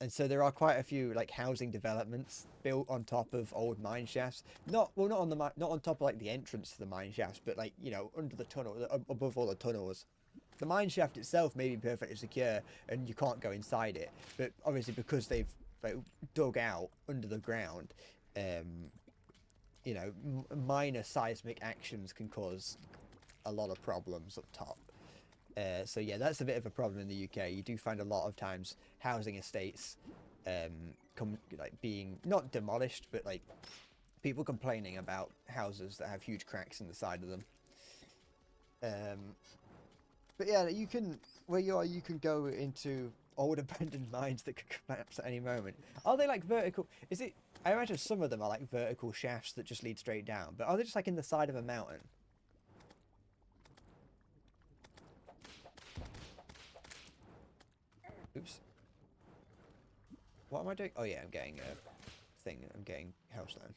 And so there are quite a few like housing developments built on top of old mine shafts. Not on the not on top of like the entrance to the mine shafts, but like under the tunnel, above all the tunnels. The mine shaft itself may be perfectly secure and you can't go inside it, but obviously because they've like dug out under the ground, minor seismic actions can cause a lot of problems up top. So yeah, that's a bit of a problem in the UK. You do find a lot of times housing estates being not demolished, but like people complaining about houses that have huge cracks in the side of them. But yeah, where you are, you can go into old abandoned mines that could collapse at any moment. Are they like vertical? I imagine some of them are like vertical shafts that just lead straight down, but are they just like in the side of a mountain? Oops. What am I doing? Oh yeah, I'm getting a thing. I'm getting houseland.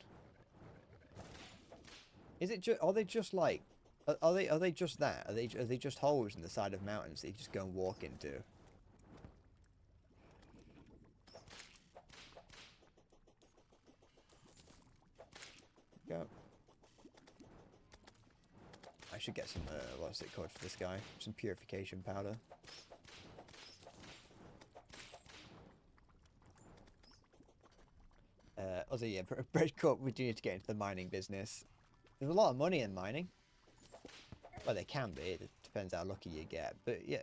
Are they just like? Are they just that? Are they just holes in the side of mountains that you just go and walk into? Go. I should get some. What's it called for this guy? Some purification powder. Also, yeah, Breadcorp, we do need to get into the mining business. There's a lot of money in mining. Well, there can be. It depends how lucky you get. But, yeah,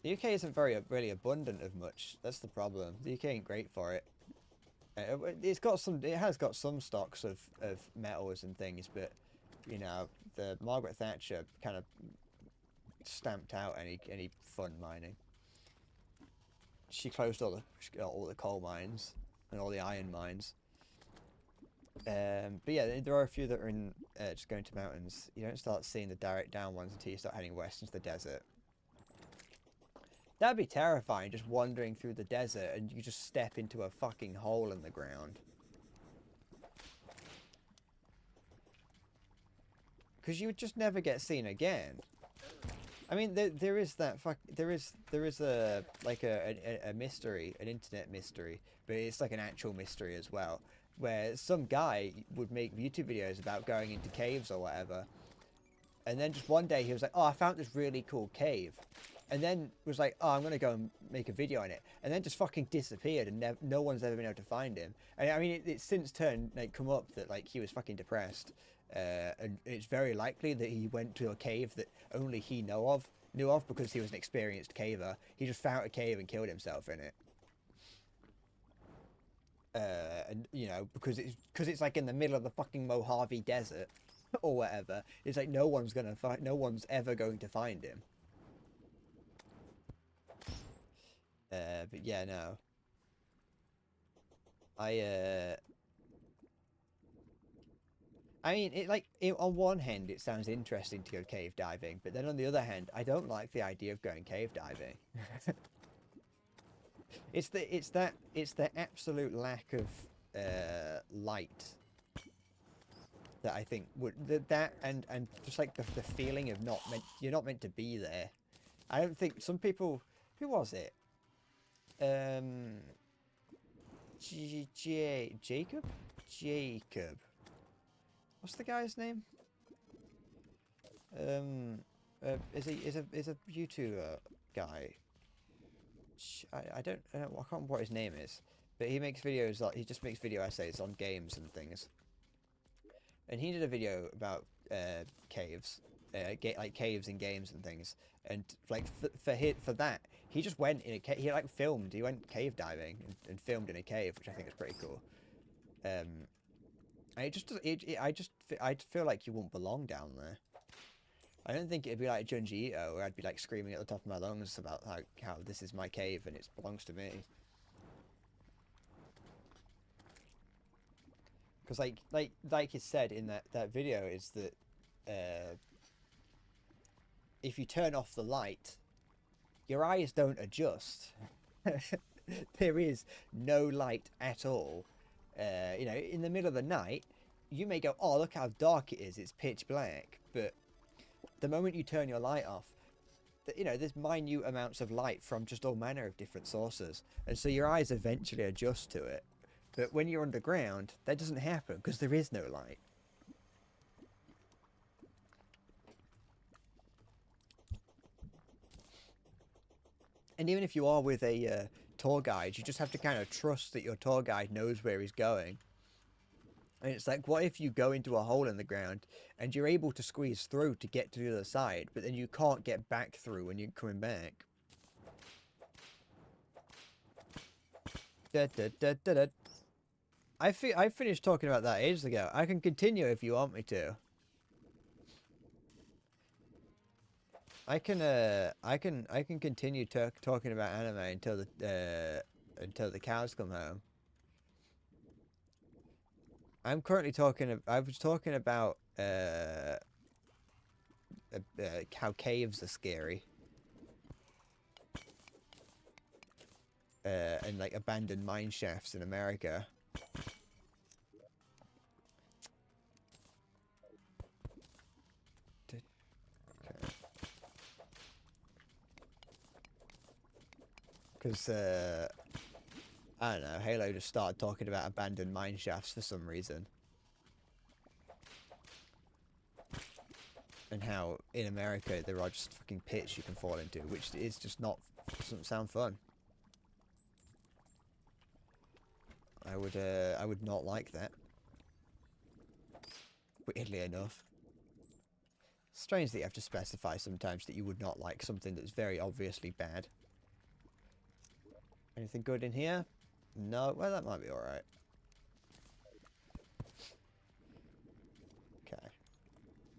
The UK isn't really abundant of much. That's the problem. The UK ain't great for it. It has got some stocks of metals and things, but, the Margaret Thatcher kind of stamped out any fun mining. She closed all the coal mines and all the iron mines. But yeah, there are a few that are in just going to mountains. You don't start seeing the direct down ones until you start heading west into the desert. That'd be terrifying, just wandering through the desert and you just step into a fucking hole in the ground. Because you would just never get seen again. I mean, there is a mystery, an internet mystery, but it's like an actual mystery as well, where some guy would make YouTube videos about going into caves or whatever, and then just one day he was like, "Oh, I found this really cool cave," and then was like, "Oh, I'm gonna go and make a video on it," and then just fucking disappeared, and no one's ever been able to find him. And I mean, it's since come up that like he was fucking depressed. And it's very likely that he went to a cave that only he knew of because he was an experienced caver. He just found a cave and killed himself in it. And because it's like in the middle of the fucking Mojave Desert or whatever. It's like no one's ever going to find him. But yeah, no. I mean, on one hand, it sounds interesting to go cave diving, but then on the other hand, I don't like the idea of going cave diving. It's the absolute lack of light that I think and just like the feeling of you're not meant to be there. I don't think some people. Who was it? Jacob. What's the guy's name? Is a YouTuber guy. I can't remember what his name is, but he makes videos he just makes video essays on games and things. And he did a video about caves, like caves in games and things. And like for that, he just went in a cave. He filmed. He went cave diving and filmed in a cave, which I think is pretty cool. I feel like you won't belong down there. I don't think it'd be like Junji Ito, where I'd be like screaming at the top of my lungs about how this is my cave and it belongs to me. Because like you said in that video, is that if you turn off the light, your eyes don't adjust. There is no light at all. You know, in the middle of the night, you may go, "Oh, look how dark it is! It's pitch black." But the moment you turn your light off, you know, there's minute amounts of light from just all manner of different sources, and so your eyes eventually adjust to it. But when you're underground, that doesn't happen because there is no light. And even if you are with a tour guide, you just have to kind of trust that your tour guide knows where he's going. And it's like, what if you go into a hole in the ground and you're able to squeeze through to get to the other side, but then you can't get back through when you're coming back? Da, da, da, da, da. I finished talking about that ages ago. I can continue if you want me to. I can continue talking about anime until the cows come home. I'm currently talking. I was talking about how caves are scary, and like abandoned mine shafts in America. Because I don't know, Halo just started talking about abandoned mine shafts for some reason. And how in America there are just fucking pits you can fall into, which is just not, doesn't sound fun. I would not like that. Weirdly enough. Strange that you have to specify sometimes that you would not like something that's very obviously bad. Anything good in here? No, well that might be alright. Okay.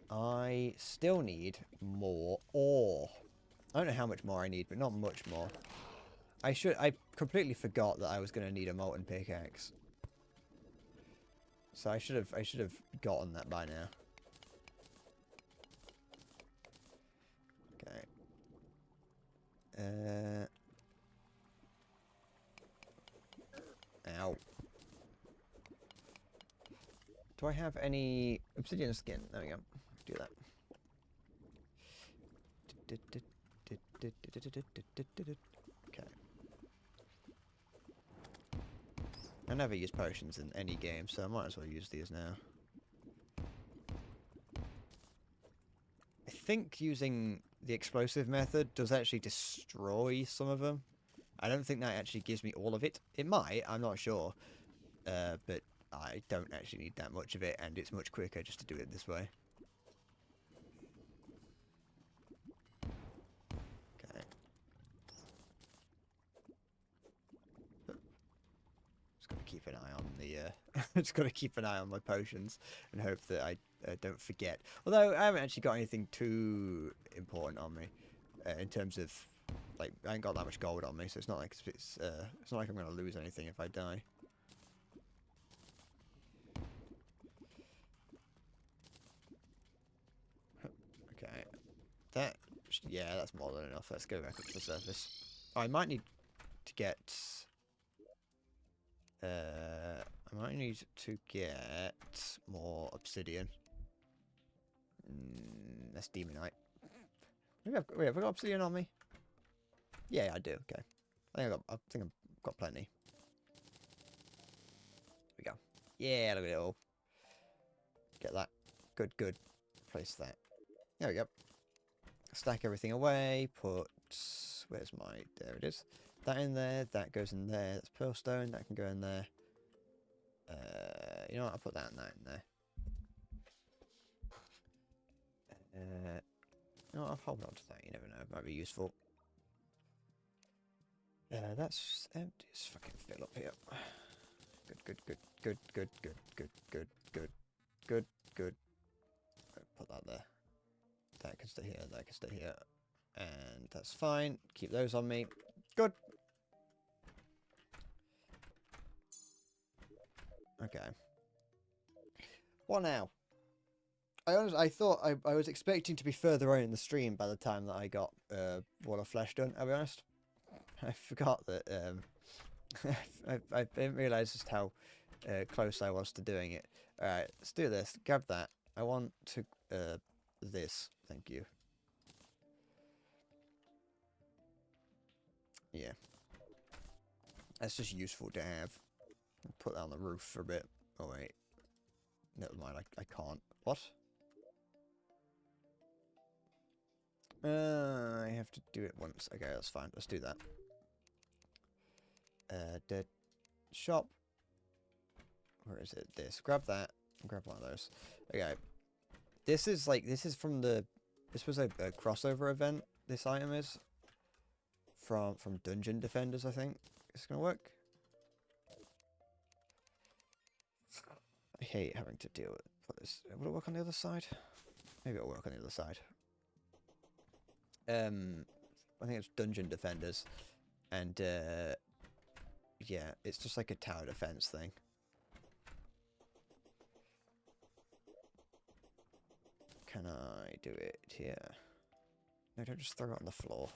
I still need more ore. I don't know how much more I need, but not much more. I completely forgot that I was going to need a molten pickaxe. So I should have gotten that by now. Okay. Ow. Do I have any obsidian skin? There we go. Do that. Okay. I never use potions in any game, so I might as well use these now. I think using the explosive method does actually destroy some of them. I don't think that actually gives me all of it. It might, I'm not sure. But I don't actually need that much of it, and it's much quicker just to do it this way. Okay. Just gotta keep an eye on the, just gotta keep an eye on my potions and hope that I don't forget. Although I haven't actually got anything too important on me, in terms of, like, I ain't got that much gold on me, so it's not like it's not like I'm gonna lose anything if I die. Okay, that, yeah, that's more than enough. Let's go back up to the surface. I might need to get, I might need to get more obsidian. That's demonite. Maybe wait, have I got obsidian on me? Yeah, I do. Okay, I think I've got plenty. Here we go. Yeah, look at it all. Get that. Good, good. Place that. There we go. Stack everything away. Put, where's my, there it is. That in there. That goes in there. That's pearl stone. That can go in there. You know what? I'll put that and that in there. You know what? I'll hold on to that. You never know. It might be useful. That's empty as fucking fill up here. Good, good, good, good, good, good, good, good, good, good, good. Put that there. That can stay here, that can stay here. And that's fine. Keep those on me. Good. Okay. What now? I thought I was expecting to be further on in the stream by the time that I got Wall of Flesh done, I'll be honest. I forgot that I didn't realise just how close I was to doing it. Alright, let's do this. Grab that. I want to this. Thank you. Yeah. That's just useful to have. Put that on the roof for a bit. Oh wait. Never mind, I can't. What? I have to do it once. Okay, that's fine. Let's do that. The shop. Where is it? This. Grab that. Grab one of those. Okay. This is from the. This was a crossover event. This item is from Dungeon Defenders. I think it's gonna work. I hate having to deal with this. Will it work on the other side? Maybe it'll work on the other side. I think it's Dungeon Defenders, and yeah, it's just like a tower defense thing. Can I do it here? No, don't just throw it on the floor.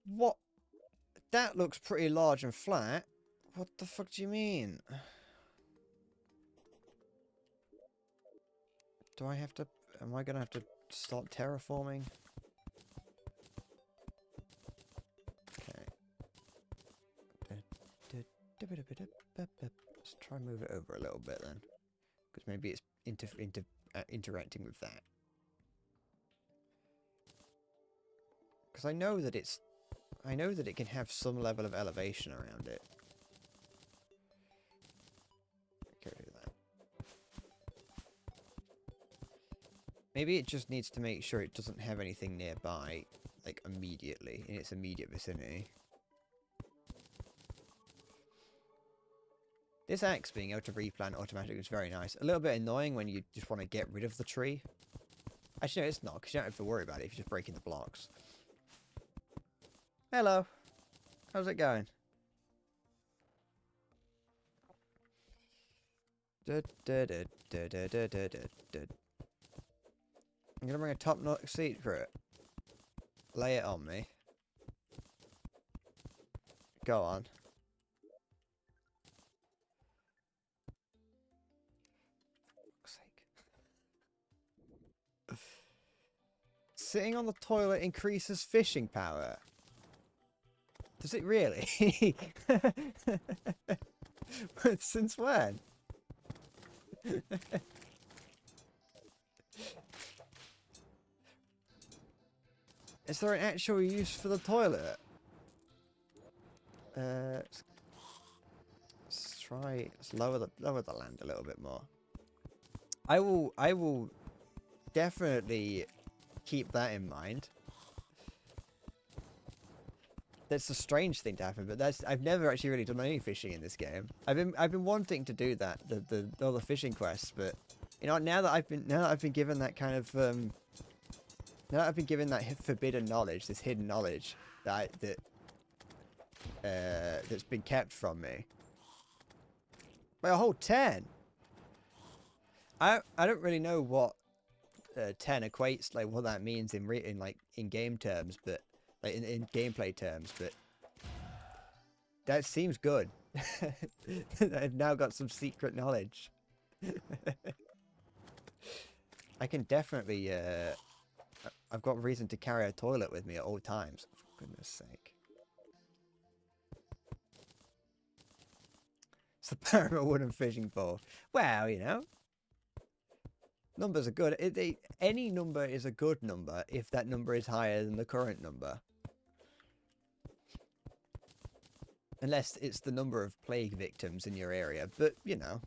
What? That looks pretty large and flat. What the fuck do you mean? Do I have to... Am I gonna have to start terraforming? Okay. Let's try and move it over a little bit then. Because maybe it's interacting with that. Because I know that it's... I know that it can have some level of elevation around it. Okay, do that. Maybe it just needs to make sure it doesn't have anything nearby, like immediately, in its immediate vicinity. This axe being able to replant automatically is very nice. A little bit annoying when you just want to get rid of the tree. Actually, no, it's not, because you don't have to worry about it if you're just breaking the blocks. Hello. How's it going? I'm gonna bring a top-notch seat for it. Lay it on me. Go on. For fuck's sake. Sitting on the toilet increases fishing power. Does it really? Since when? Is there an actual use for the toilet? Let's try. Let's lower the land a little bit more. I will definitely keep that in mind. That's a strange thing to happen, but I've never actually really done any fishing in this game. I've been wanting to do that, all the fishing quests, but you know, now that I've been given that kind of now that I've been given that forbidden knowledge, this hidden knowledge that's been kept from me. By a whole 10. I don't really know what 10 equates, like what that means in game terms, but like in gameplay terms, but that seems good. I've now got some secret knowledge. I can definitely I've got reason to carry a toilet with me at all times. For goodness sake. It's the power of a wooden fishing pole. Well, you know. Numbers are good. Any number is a good number if that number is higher than the current number. Unless it's the number of plague victims in your area, but, you know.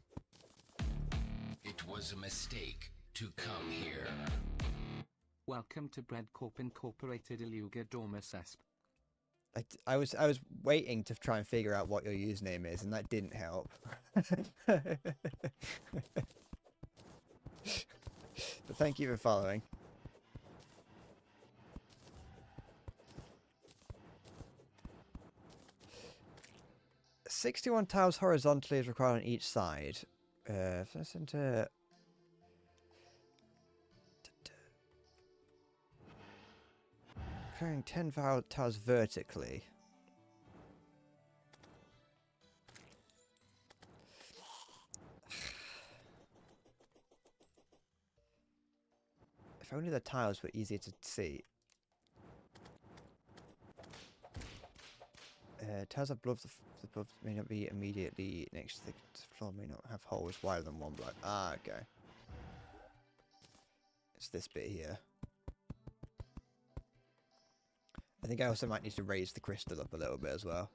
It was a mistake to come here. Welcome to Breadcorp Incorporated Iluga Dormus Esp. I was waiting to try and figure out what your username is, and that didn't help. But thank you for following. "61 tiles horizontally is required on each side. If that's into... Carrying 10 tiles vertically. If only the tiles were easier to see. Tiles above the above may not be immediately next to the floor, may not have holes wider than one block. Ah, okay. It's this bit here. I think I also might need to raise the crystal up a little bit as well.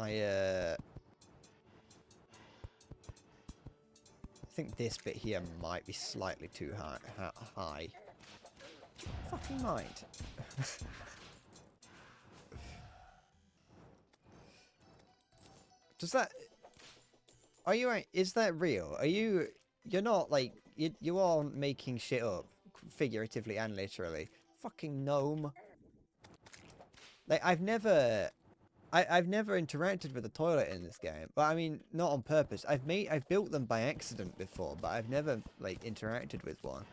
I think this bit here might be slightly too high. Fucking might. Does that... Are you... Is that real? Are you... You're not, like... You aren't making shit up. Figuratively and literally. Fucking gnome. Like, I've never interacted with a toilet in this game. But I mean, not on purpose. I've built them by accident before, but I've never, like, interacted with one.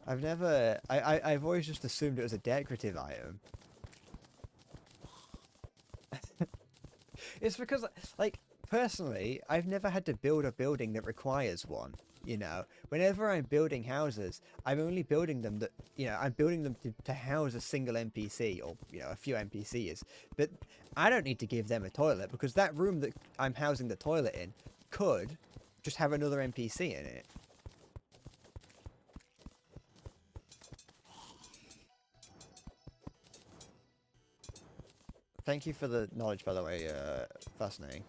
I've always just assumed it was a decorative item. It's because, like, personally, I've never had to build a building that requires one, you know? Whenever I'm building houses, I'm only building them that, you know, I'm building them to house a single NPC, or, you know, a few NPCs. But I don't need to give them a toilet, because that room that I'm housing the toilet in could just have another NPC in it. Thank you for the knowledge, by the way. Fascinating.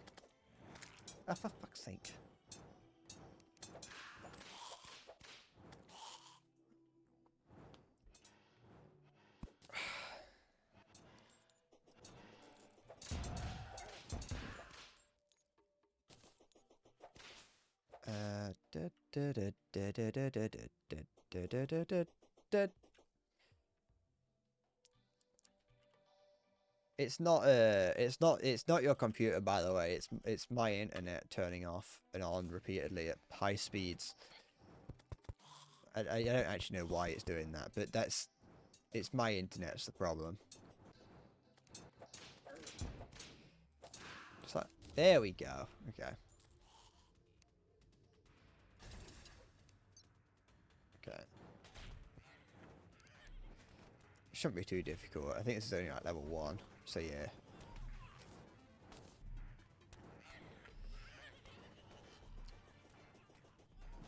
Ah, for fuck's sake. It's not your computer, by the way. It's my internet turning off and on repeatedly at high speeds. I don't actually know why it's doing that, but it's my internet's the problem. So there we go. Okay. Okay. Shouldn't be too difficult. I think this is only like level 1. So yeah.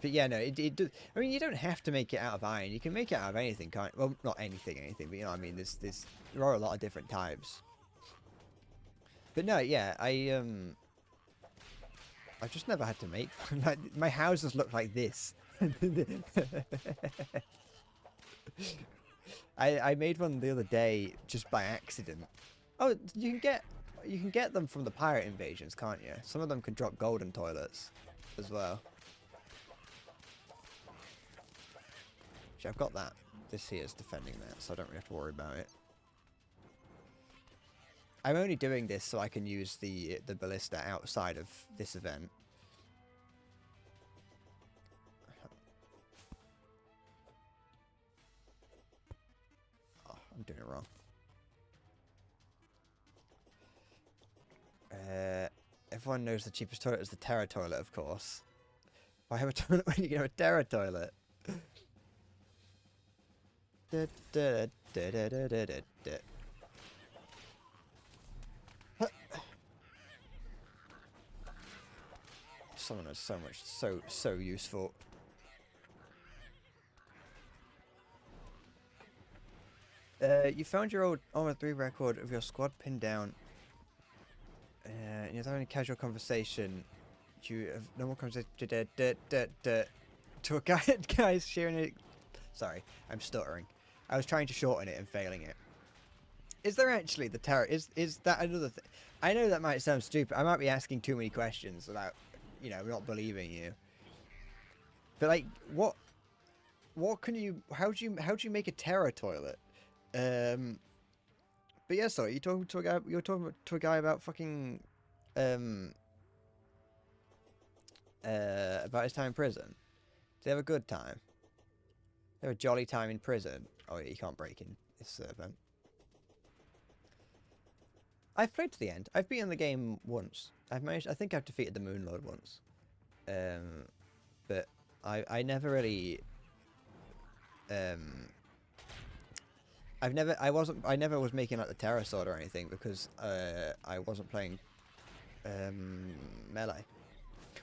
But yeah, no, it does. I mean, you don't have to make it out of iron. You can make it out of anything, can't? Well, not anything, but you know what I mean. There are a lot of different types. But no, yeah, I've just never had to make. My houses look like this. I made one the other day just by accident. Oh, you can get them from the pirate invasions, can't you? Some of them can drop golden toilets as well. Actually, I've got that. This here is defending that, so I don't really have to worry about it. I'm only doing this so I can use the ballista outside of this event. Oh, I'm doing it wrong. Everyone knows the cheapest toilet is the Terra toilet, of course. Why have a toilet when you can have a Terra toilet? Someone is so useful. You found your old Armor 3 record of your squad pinned down. You're having a casual conversation. You have normal conversation to a guys sharing it. Sorry, I'm stuttering. I was trying to shorten it and failing it. Is there actually the Terra? Is that another thing? I know that might sound stupid. I might be asking too many questions about, you know, not believing you. But like, what can you? How do you make a Terra toilet? But yeah, sorry, you're talking to a guy. You're talking to a guy about fucking, about his time in prison. Did he have a good time? Did he have a jolly time in prison? Oh, yeah, you can't break in this server. I've played to the end. I've beaten the game once. I've managed. I think I've defeated the Moon Lord once. But I never really. I never was making like the Terra sword or anything because I wasn't playing melee.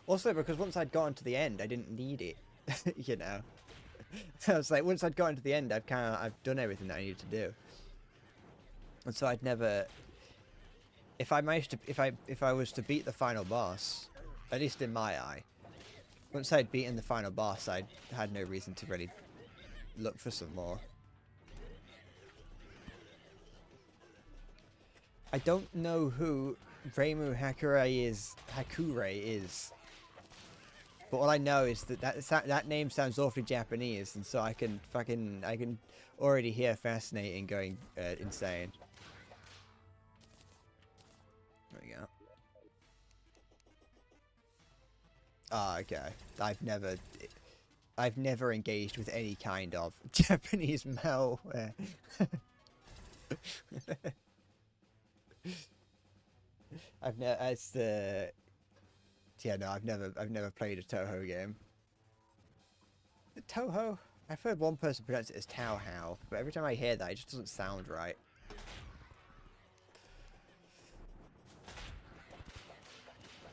Also because once I'd gotten to the end, I didn't need it. You know, I was like, once I'd gotten to the end, I've done everything that I needed to do, and so I'd never. If I was to beat the final boss, at least in my eye, once I'd beaten the final boss, I had no reason to really look for some more. I don't know who Reimu Hakurei is. But all I know is that name sounds awfully Japanese, and so I can already hear fascinating going insane. There we go. Ah, okay. I've never engaged with any kind of Japanese malware. I've never played a Toho game. Toho? I've heard one person pronounce it as Tauhao, but every time I hear that, it just doesn't sound right.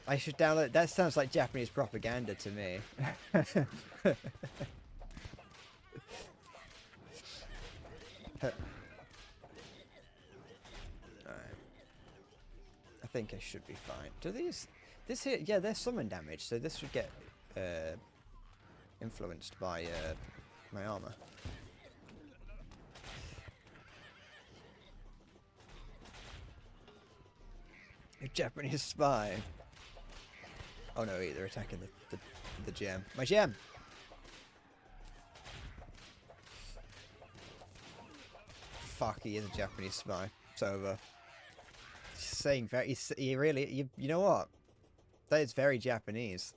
I should download. That sounds like Japanese propaganda to me. I think I should be fine. This here, yeah, they're summon damage, so this should get influenced by my armor. A Japanese spy. Oh no, they're attacking the gem. My gem! Fuck, he is a Japanese spy. It's over. He's saying you know what? That is very Japanese.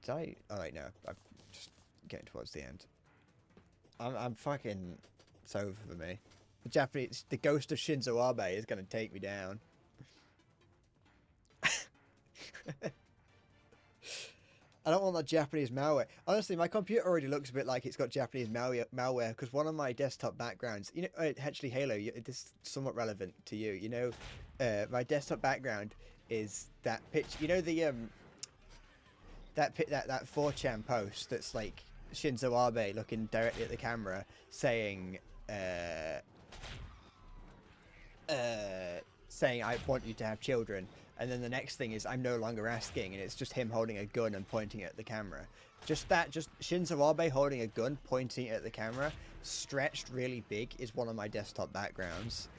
Did I? Oh wait, no. I'm just getting towards the end. I'm fucking. It's over for me. The ghost of Shinzo Abe is gonna take me down. I don't want that Japanese malware. Honestly, my computer already looks a bit like it's got Japanese malware because one of my desktop backgrounds, you know, actually Halo, this is somewhat relevant to you. You know, my desktop background is that picture. You know the that 4chan post that's like Shinzo Abe looking directly at the camera saying saying I want you to have children. And then the next thing is I'm no longer asking, and it's just him holding a gun and pointing at the camera. Just Shinzo Abe holding a gun, pointing at the camera, stretched really big, is one of my desktop backgrounds.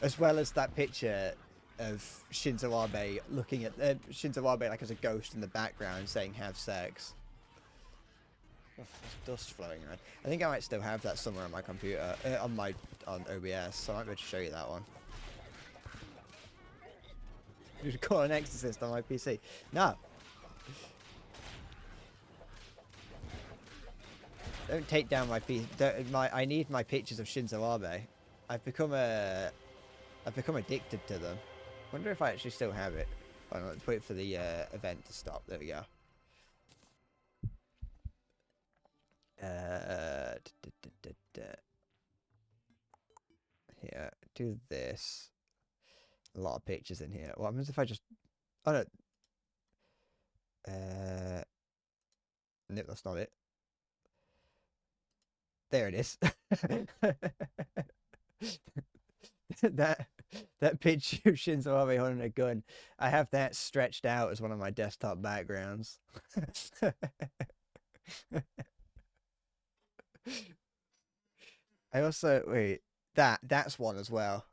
As well as that picture of Shinzo Abe looking at Shinzo Abe like as a ghost in the background saying have sex. Oh, there's dust flowing around. I think I might still have that somewhere on my computer, on OBS, so I might be able to show you that one. You should call an exorcist on my PC. No. Don't take down my PC. I need my pictures of Shinzo Abe. I've become addicted to them. Wonder if I actually still have it. Hold on, let's wait for the event to stop. There we go. Here, do this. A lot of pictures in here. What happens if I just... Oh no. No, that's not it. There it is. that picture of Shinzo Abe holding a gun. I have that stretched out as one of my desktop backgrounds. I also wait. That's one as well.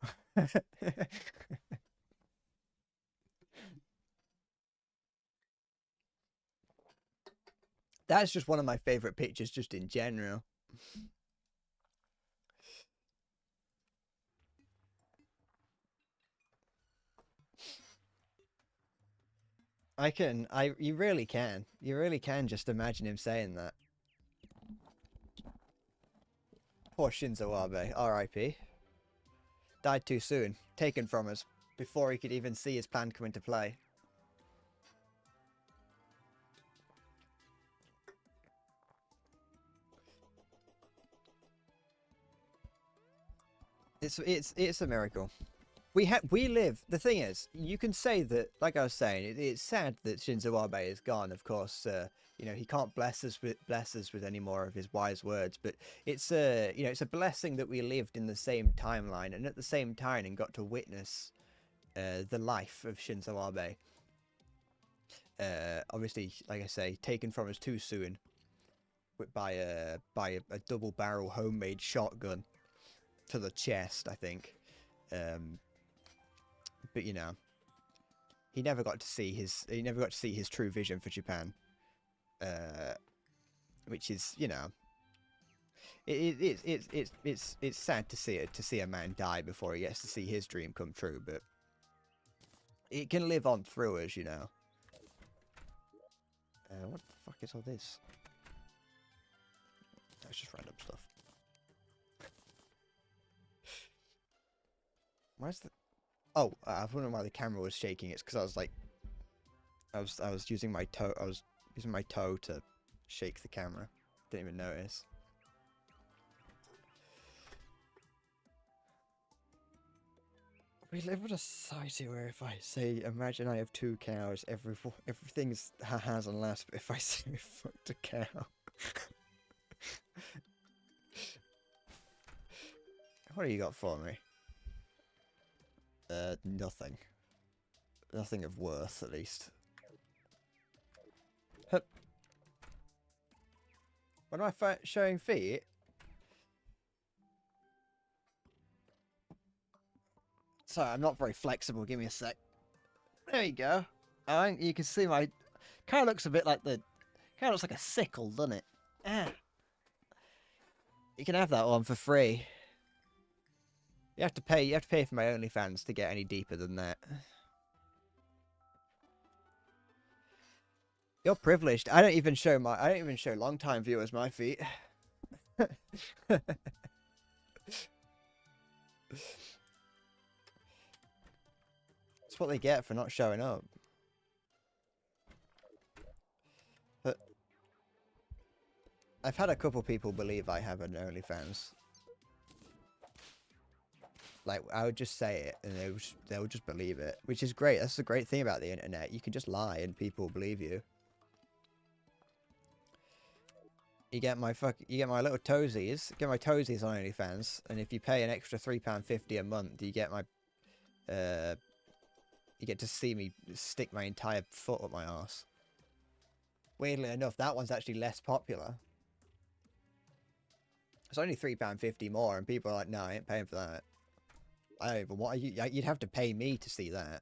That's just one of my favorite pictures, just in general. You really can. You really can just imagine him saying that. Poor Shinzo Abe, R.I.P. Died too soon, taken from us, before he could even see his plan come into play. It's a miracle. We live. The thing is, you can say that, like I was saying, it's sad that Shinzo Abe is gone. Of course, you know, he can't bless us with any more of his wise words. But it's you know, it's a blessing that we lived in the same timeline and at the same time and got to witness the life of Shinzo Abe. Obviously, like I say, taken from us too soon by a double barrel homemade shotgun to the chest, I think. But you know, he never got to see his true vision for Japan, which is, you know, it's sad to see a man die before he gets to see his dream come true, but it can live on through us, you know. What the fuck is all this? That's just random stuff. Where's the... Oh, I was wondering why the camera was shaking. It's because I was like... I was using my toe... I was using my toe to shake the camera. Didn't even notice. We live in a society where if I say, imagine I have 2 cows, everything's ha-has and laughs, but if I say I fucked a cow... What do you got for me? Nothing. Nothing of worth, at least. Hup. What am I showing feet? Sorry, I'm not very flexible. Give me a sec. There you go. You can see my... Kind of looks a bit like the... Kind of looks like a sickle, doesn't it? Ah. You can have that one for free. You have to pay for my OnlyFans to get any deeper than that. You're privileged. I don't even show long-time viewers my feet. That's what they get for not showing up. But I've had a couple people believe I have an OnlyFans. Like, I would just say it, and they would just believe it, which is great. That's the great thing about the internet. You can just lie, and people believe you. You get my little toesies. Get my toesies on OnlyFans, and if you pay an extra £3.50 a month, you get my, you get to see me stick my entire foot up my arse. Weirdly enough, that one's actually less popular. It's only £3.50 more, and people are like, "No, I ain't paying for that." I don't even want you. You'd have to pay me to see that.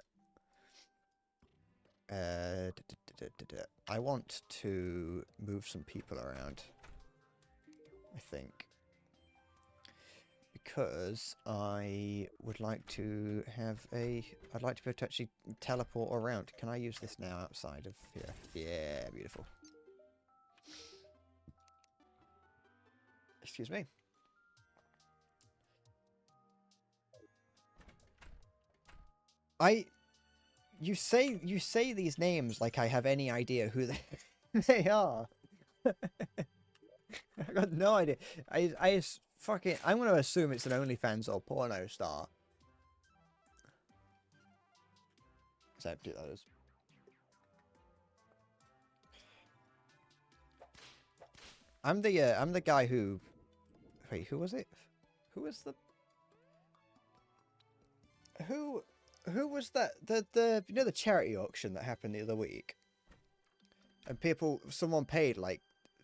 I want to move some people around. I think. Because I would like to have a... I'd like to be able to actually teleport around. Can I use this now outside of here? Yeah, beautiful. Excuse me. You say these names like I have any idea who they are. I got no idea. I'm gonna assume it's an OnlyFans or porno star. Is that what that is? I'm the guy who... Wait, who was it? Who was the... Who was that? The you know, the charity auction that happened the other week, and someone paid like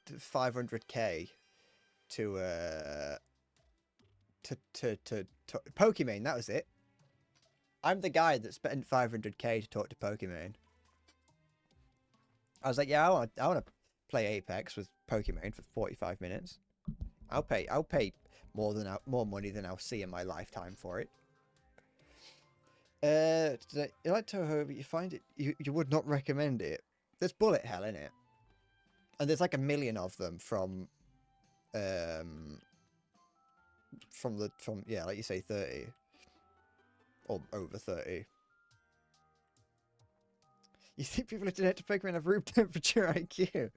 500k to Pokimane. That was it. I'm the guy that spent 500k to talk to Pokimane. I was like, yeah, I want to play Apex with Pokimane for 45 minutes. I'll pay more money than I'll see in my lifetime for it. You like Toho, but you find it you would not recommend it. There's bullet hell in it, and there's like a million of them from yeah, like you say, 30 or over 30. You think people are genetic to Pokemon have room temperature IQ?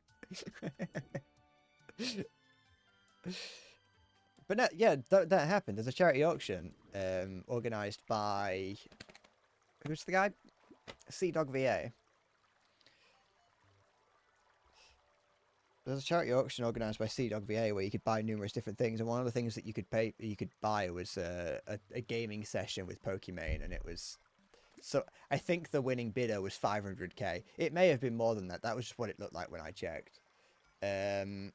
But no, yeah, that happened. There's a charity auction organised by... Who's the guy? Sea-Dog VA. There's a charity auction organised by Sea-Dog VA where you could buy numerous different things, and one of the things that you could buy was a gaming session with Pokimane, and it was... So I think the winning bidder was 500k. It may have been more than that. That was just what it looked like when I checked. Toho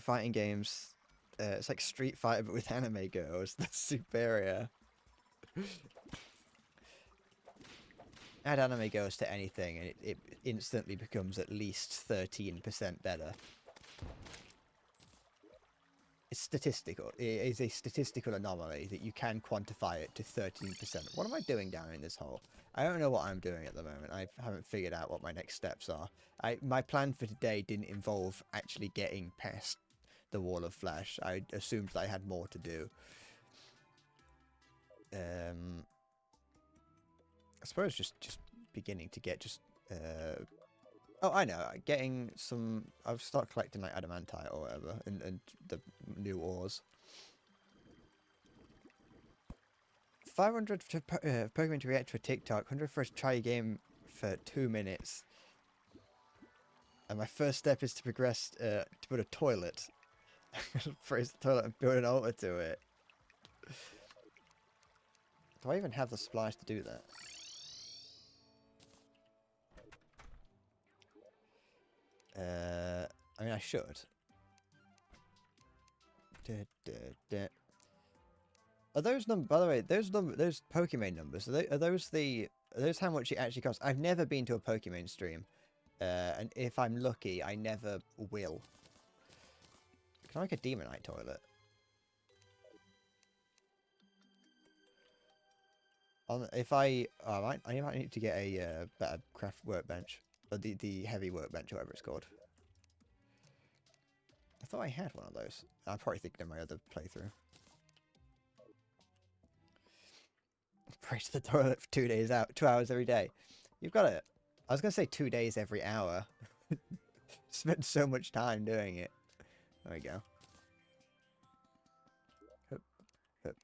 fighting games. It's like Street Fighter but with anime girls. That's superior. Add anime girls to anything and it instantly becomes at least 13% better. It's statistical. It is a statistical anomaly that you can quantify it to 13%. What am I doing down in this hole? I don't know what I'm doing at the moment. I haven't figured out what my next steps are. My plan for today didn't involve actually getting past the wall of flesh. I assumed that I had more to do. I suppose just beginning to get just... Oh, I know. Getting some... I'll start collecting like adamantite or whatever, and the new ores. 500 to Pokemon to react to a TikTok. 100 for a try a game for 2 minutes. And my first step is to progress to put a toilet. Praise the toilet and build an altar to it. Do I even have the supplies to do that? I mean, I should. Are those numbers? By the way, those Pokemon numbers. Are those how much it actually costs? I've never been to a Pokemon stream, and if I'm lucky, I never will. Can I make a Demonite toilet? I might need to get a better craft workbench. Or the heavy workbench, or whatever it's called. I thought I had one of those. I'm probably thinking of my other playthrough. Pray to the toilet for 2 days out, 2 hours every day. You've got it. I was gonna say 2 days every hour. Spent so much time doing it. There we go. Hup, hup.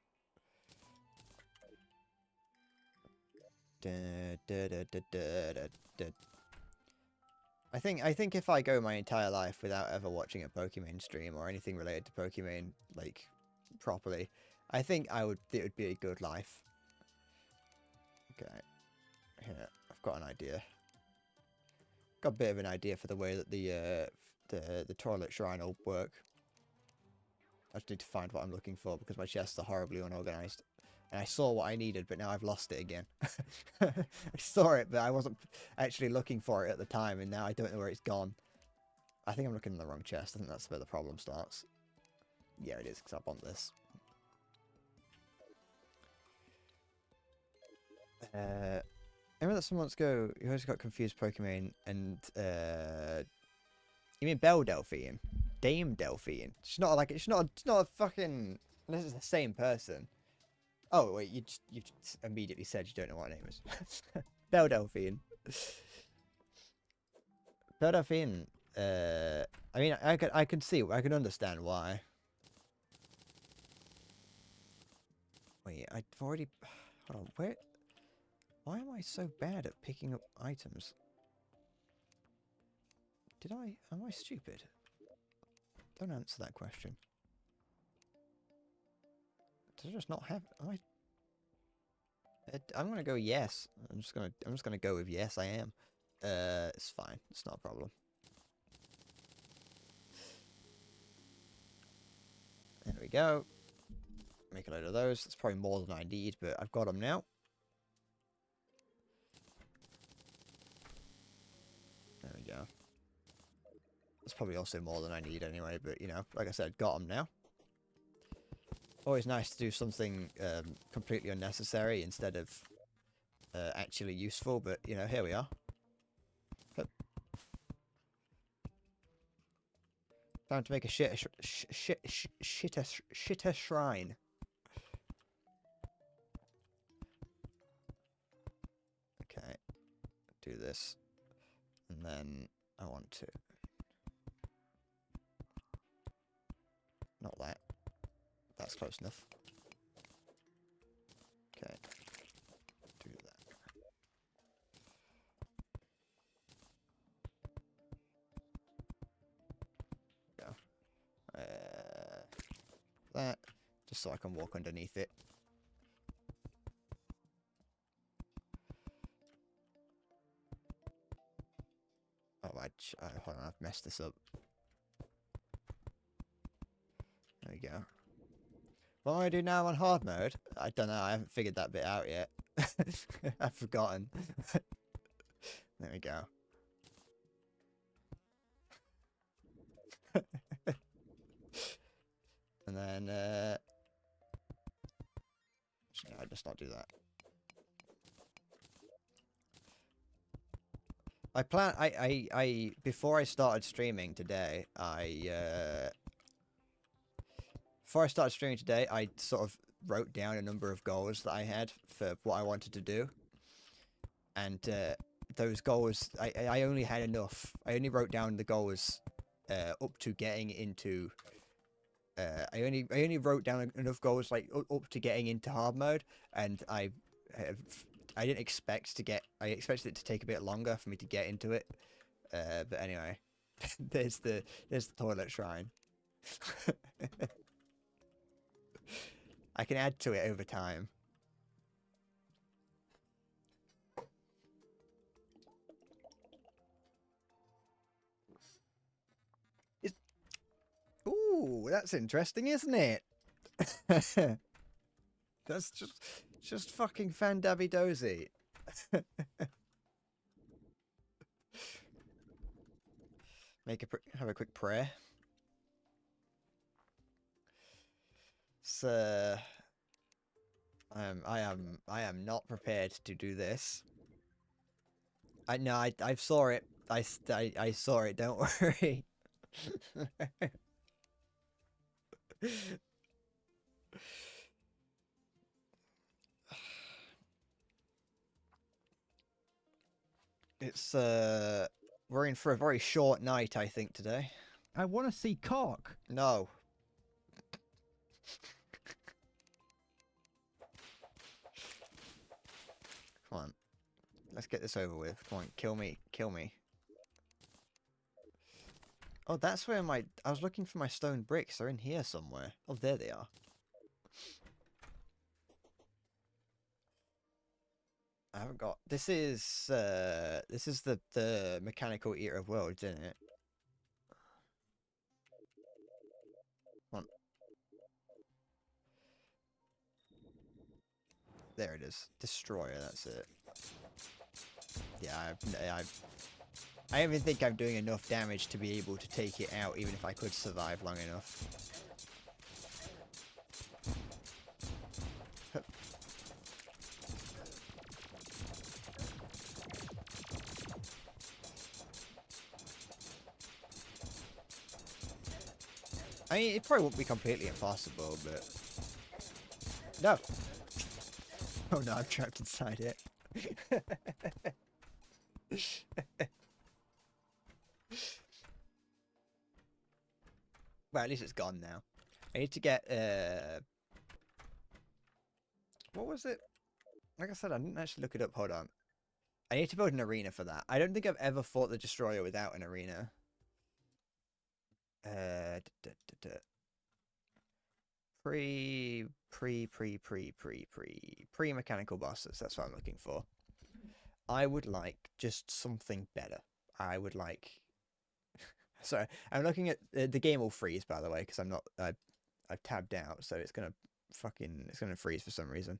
I think if I go my entire life without ever watching a Pokemon stream or anything related to Pokemon like properly, I think it would be a good life. Okay. Here, I've got an idea. Got a bit of an idea for the way that the toilet shrine will work. I just need to find what I'm looking for because my chests are horribly unorganized. And I saw what I needed, but now I've lost it again. I saw it, but I wasn't actually looking for it at the time, and now I don't know where it's gone. I think I'm looking in the wrong chest. I think that's where the problem starts. Yeah, it is, because I want this. Remember that some months ago, you always got confused Pokemon and, you mean Belle Delphine? Dame Delphine? She's not a fucking, unless it's the same person. Oh, wait, you just immediately said you don't know what her name is. Belle Delphine. Belle Delphine, I mean, I can understand why. Wait, I've already, hold on, why am I so bad at picking up items? Am I stupid? Don't answer that question. Did I just not have? I'm gonna go yes. I'm just gonna go with yes. I am. It's fine. It's not a problem. There we go. Make a load of those. That's probably more than I need, but I've got them now. There we go. That's probably also more than I need anyway, but, you know, like I said, got them now. Always nice to do something completely unnecessary instead of actually useful, but, you know, here we are. Hup. Time to make a shitter shrine. Okay, do this, and then I want to, not that, that's close enough. Okay, do that. Go. That, just so I can walk underneath it. Oh, hold on, I've messed this up. There we go. What do I do now on hard mode? I don't know, I haven't figured that bit out yet. I've forgotten. There we go. And then, no, just not do that. I before I started streaming today, I sort of wrote down a number of goals that I had for what I wanted to do. And those goals, I only had enough. I only wrote down the goals up to getting into... I only wrote down enough goals like up to getting into hard mode, and I didn't expect to get. I expected it to take a bit longer for me to get into it. But anyway, there's the toilet shrine. I can add to it over time. Ooh, that's interesting, isn't it? That's just fucking fan-dabby-dozy. Have a quick prayer. So, I am not prepared to do this. I saw it. I saw it. Don't worry. It's we're in for a very short night, I think, today. I want to see cock. No. Come on. Let's get this over with. Come on, kill me. Kill me. Oh, that's where I was looking for my stone bricks. They're in here somewhere. Oh, there they are. I haven't got... This is the mechanical eater of worlds, isn't it? Come on. There it is. Destroyer, that's it. Yeah, I don't even think I'm doing enough damage to be able to take it out, even if I could survive long enough. I mean, it probably won't be completely impossible, but... No! Oh no, I'm trapped inside it. Well, at least it's gone now. I need to get, what was it? Like I said, I didn't actually look it up. Hold on. I need to build an arena for that. I don't think I've ever fought the Destroyer without an arena. Pre-mechanical bosses. That's what I'm looking for. I would like just something better. I would like... Sorry, I'm looking at... the game will freeze, by the way, because I'm not... I've tabbed out, so it's gonna freeze for some reason.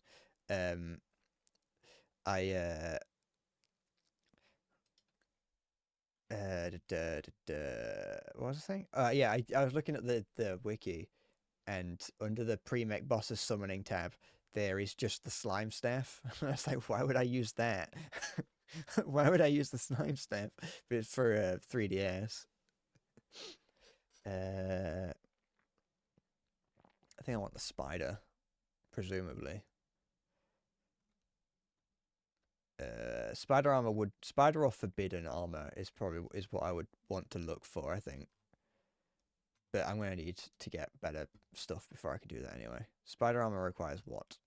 I what was I saying? Yeah, I was looking at the wiki, and under the pre-make bosses summoning tab, there is just the slime staff. I was like, why would I use that? Why would I use the slime staff? But it's for 3DS. I think I want the spider, presumably. Spider or forbidden armor is what I would want to look for, I think. But I'm going to need to get better stuff before I can do that anyway. Spider armor requires what?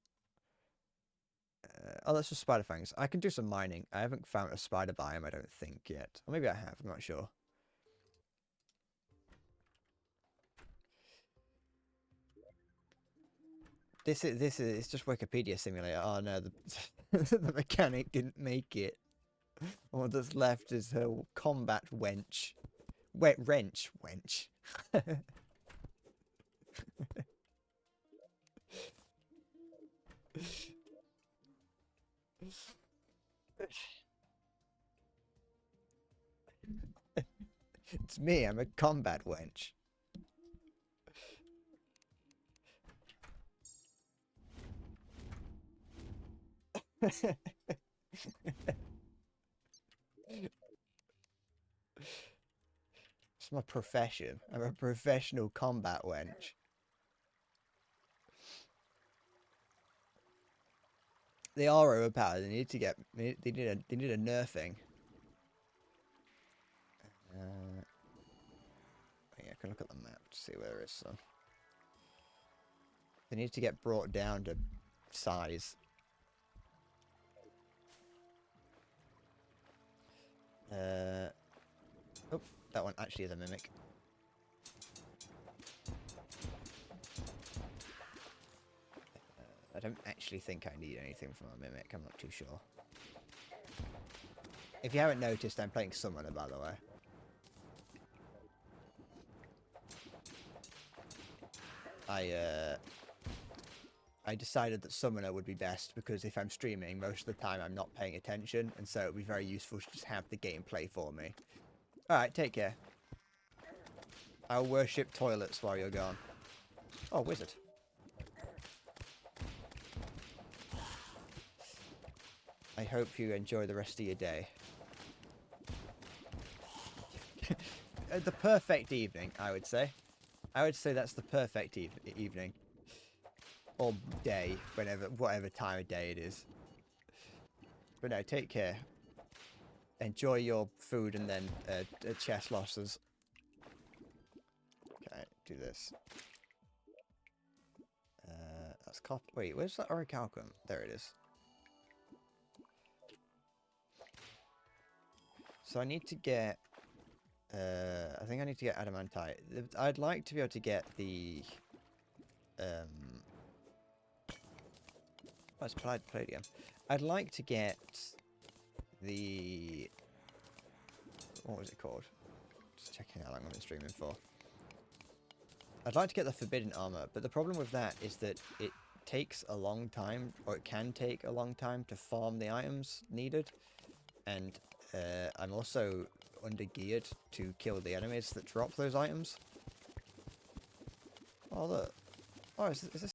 Oh, that's just spider fangs. I can do some mining. I haven't found a spider biome, I don't think, yet. Or maybe I have, I'm not sure. This is it's just Wikipedia simulator. Oh no, the mechanic didn't make it. All that's left is her combat wench. Wait, wench. It's me, I'm a combat wench. It's my profession. I'm a professional combat wench. They are overpowered. They need to get. They need a nerfing. Yeah, I can look at the map to see where there is some. They need to get brought down to size. Oh, that one actually is a mimic. I don't actually think I need anything from a mimic. I'm not too sure. If you haven't noticed, I'm playing Summoner, by the way. I decided that Summoner would be best because if I'm streaming, most of the time I'm not paying attention, and so it would be very useful to just have the gameplay for me. Alright, take care. I'll worship toilets while you're gone. Oh, wizard. I hope you enjoy the rest of your day. The perfect evening, I would say. I would say that's the perfect evening. Or day, whatever time of day it is. But no, take care. Enjoy your food and then chest losses. Okay, do this. That's copper. Wait, where's that orichalcum? There it is. So I need to get. I think I need to get adamantite. I'd like to be able to get the. Oh, it's palladium. I'd like to get the. What was it called? Just checking how long I've been streaming for. I'd like to get the forbidden armor, but the problem with that is that it takes a long time, or it can take a long time to farm the items needed, and I'm also under-geared to kill the enemies that drop those items. Oh look. Oh, is this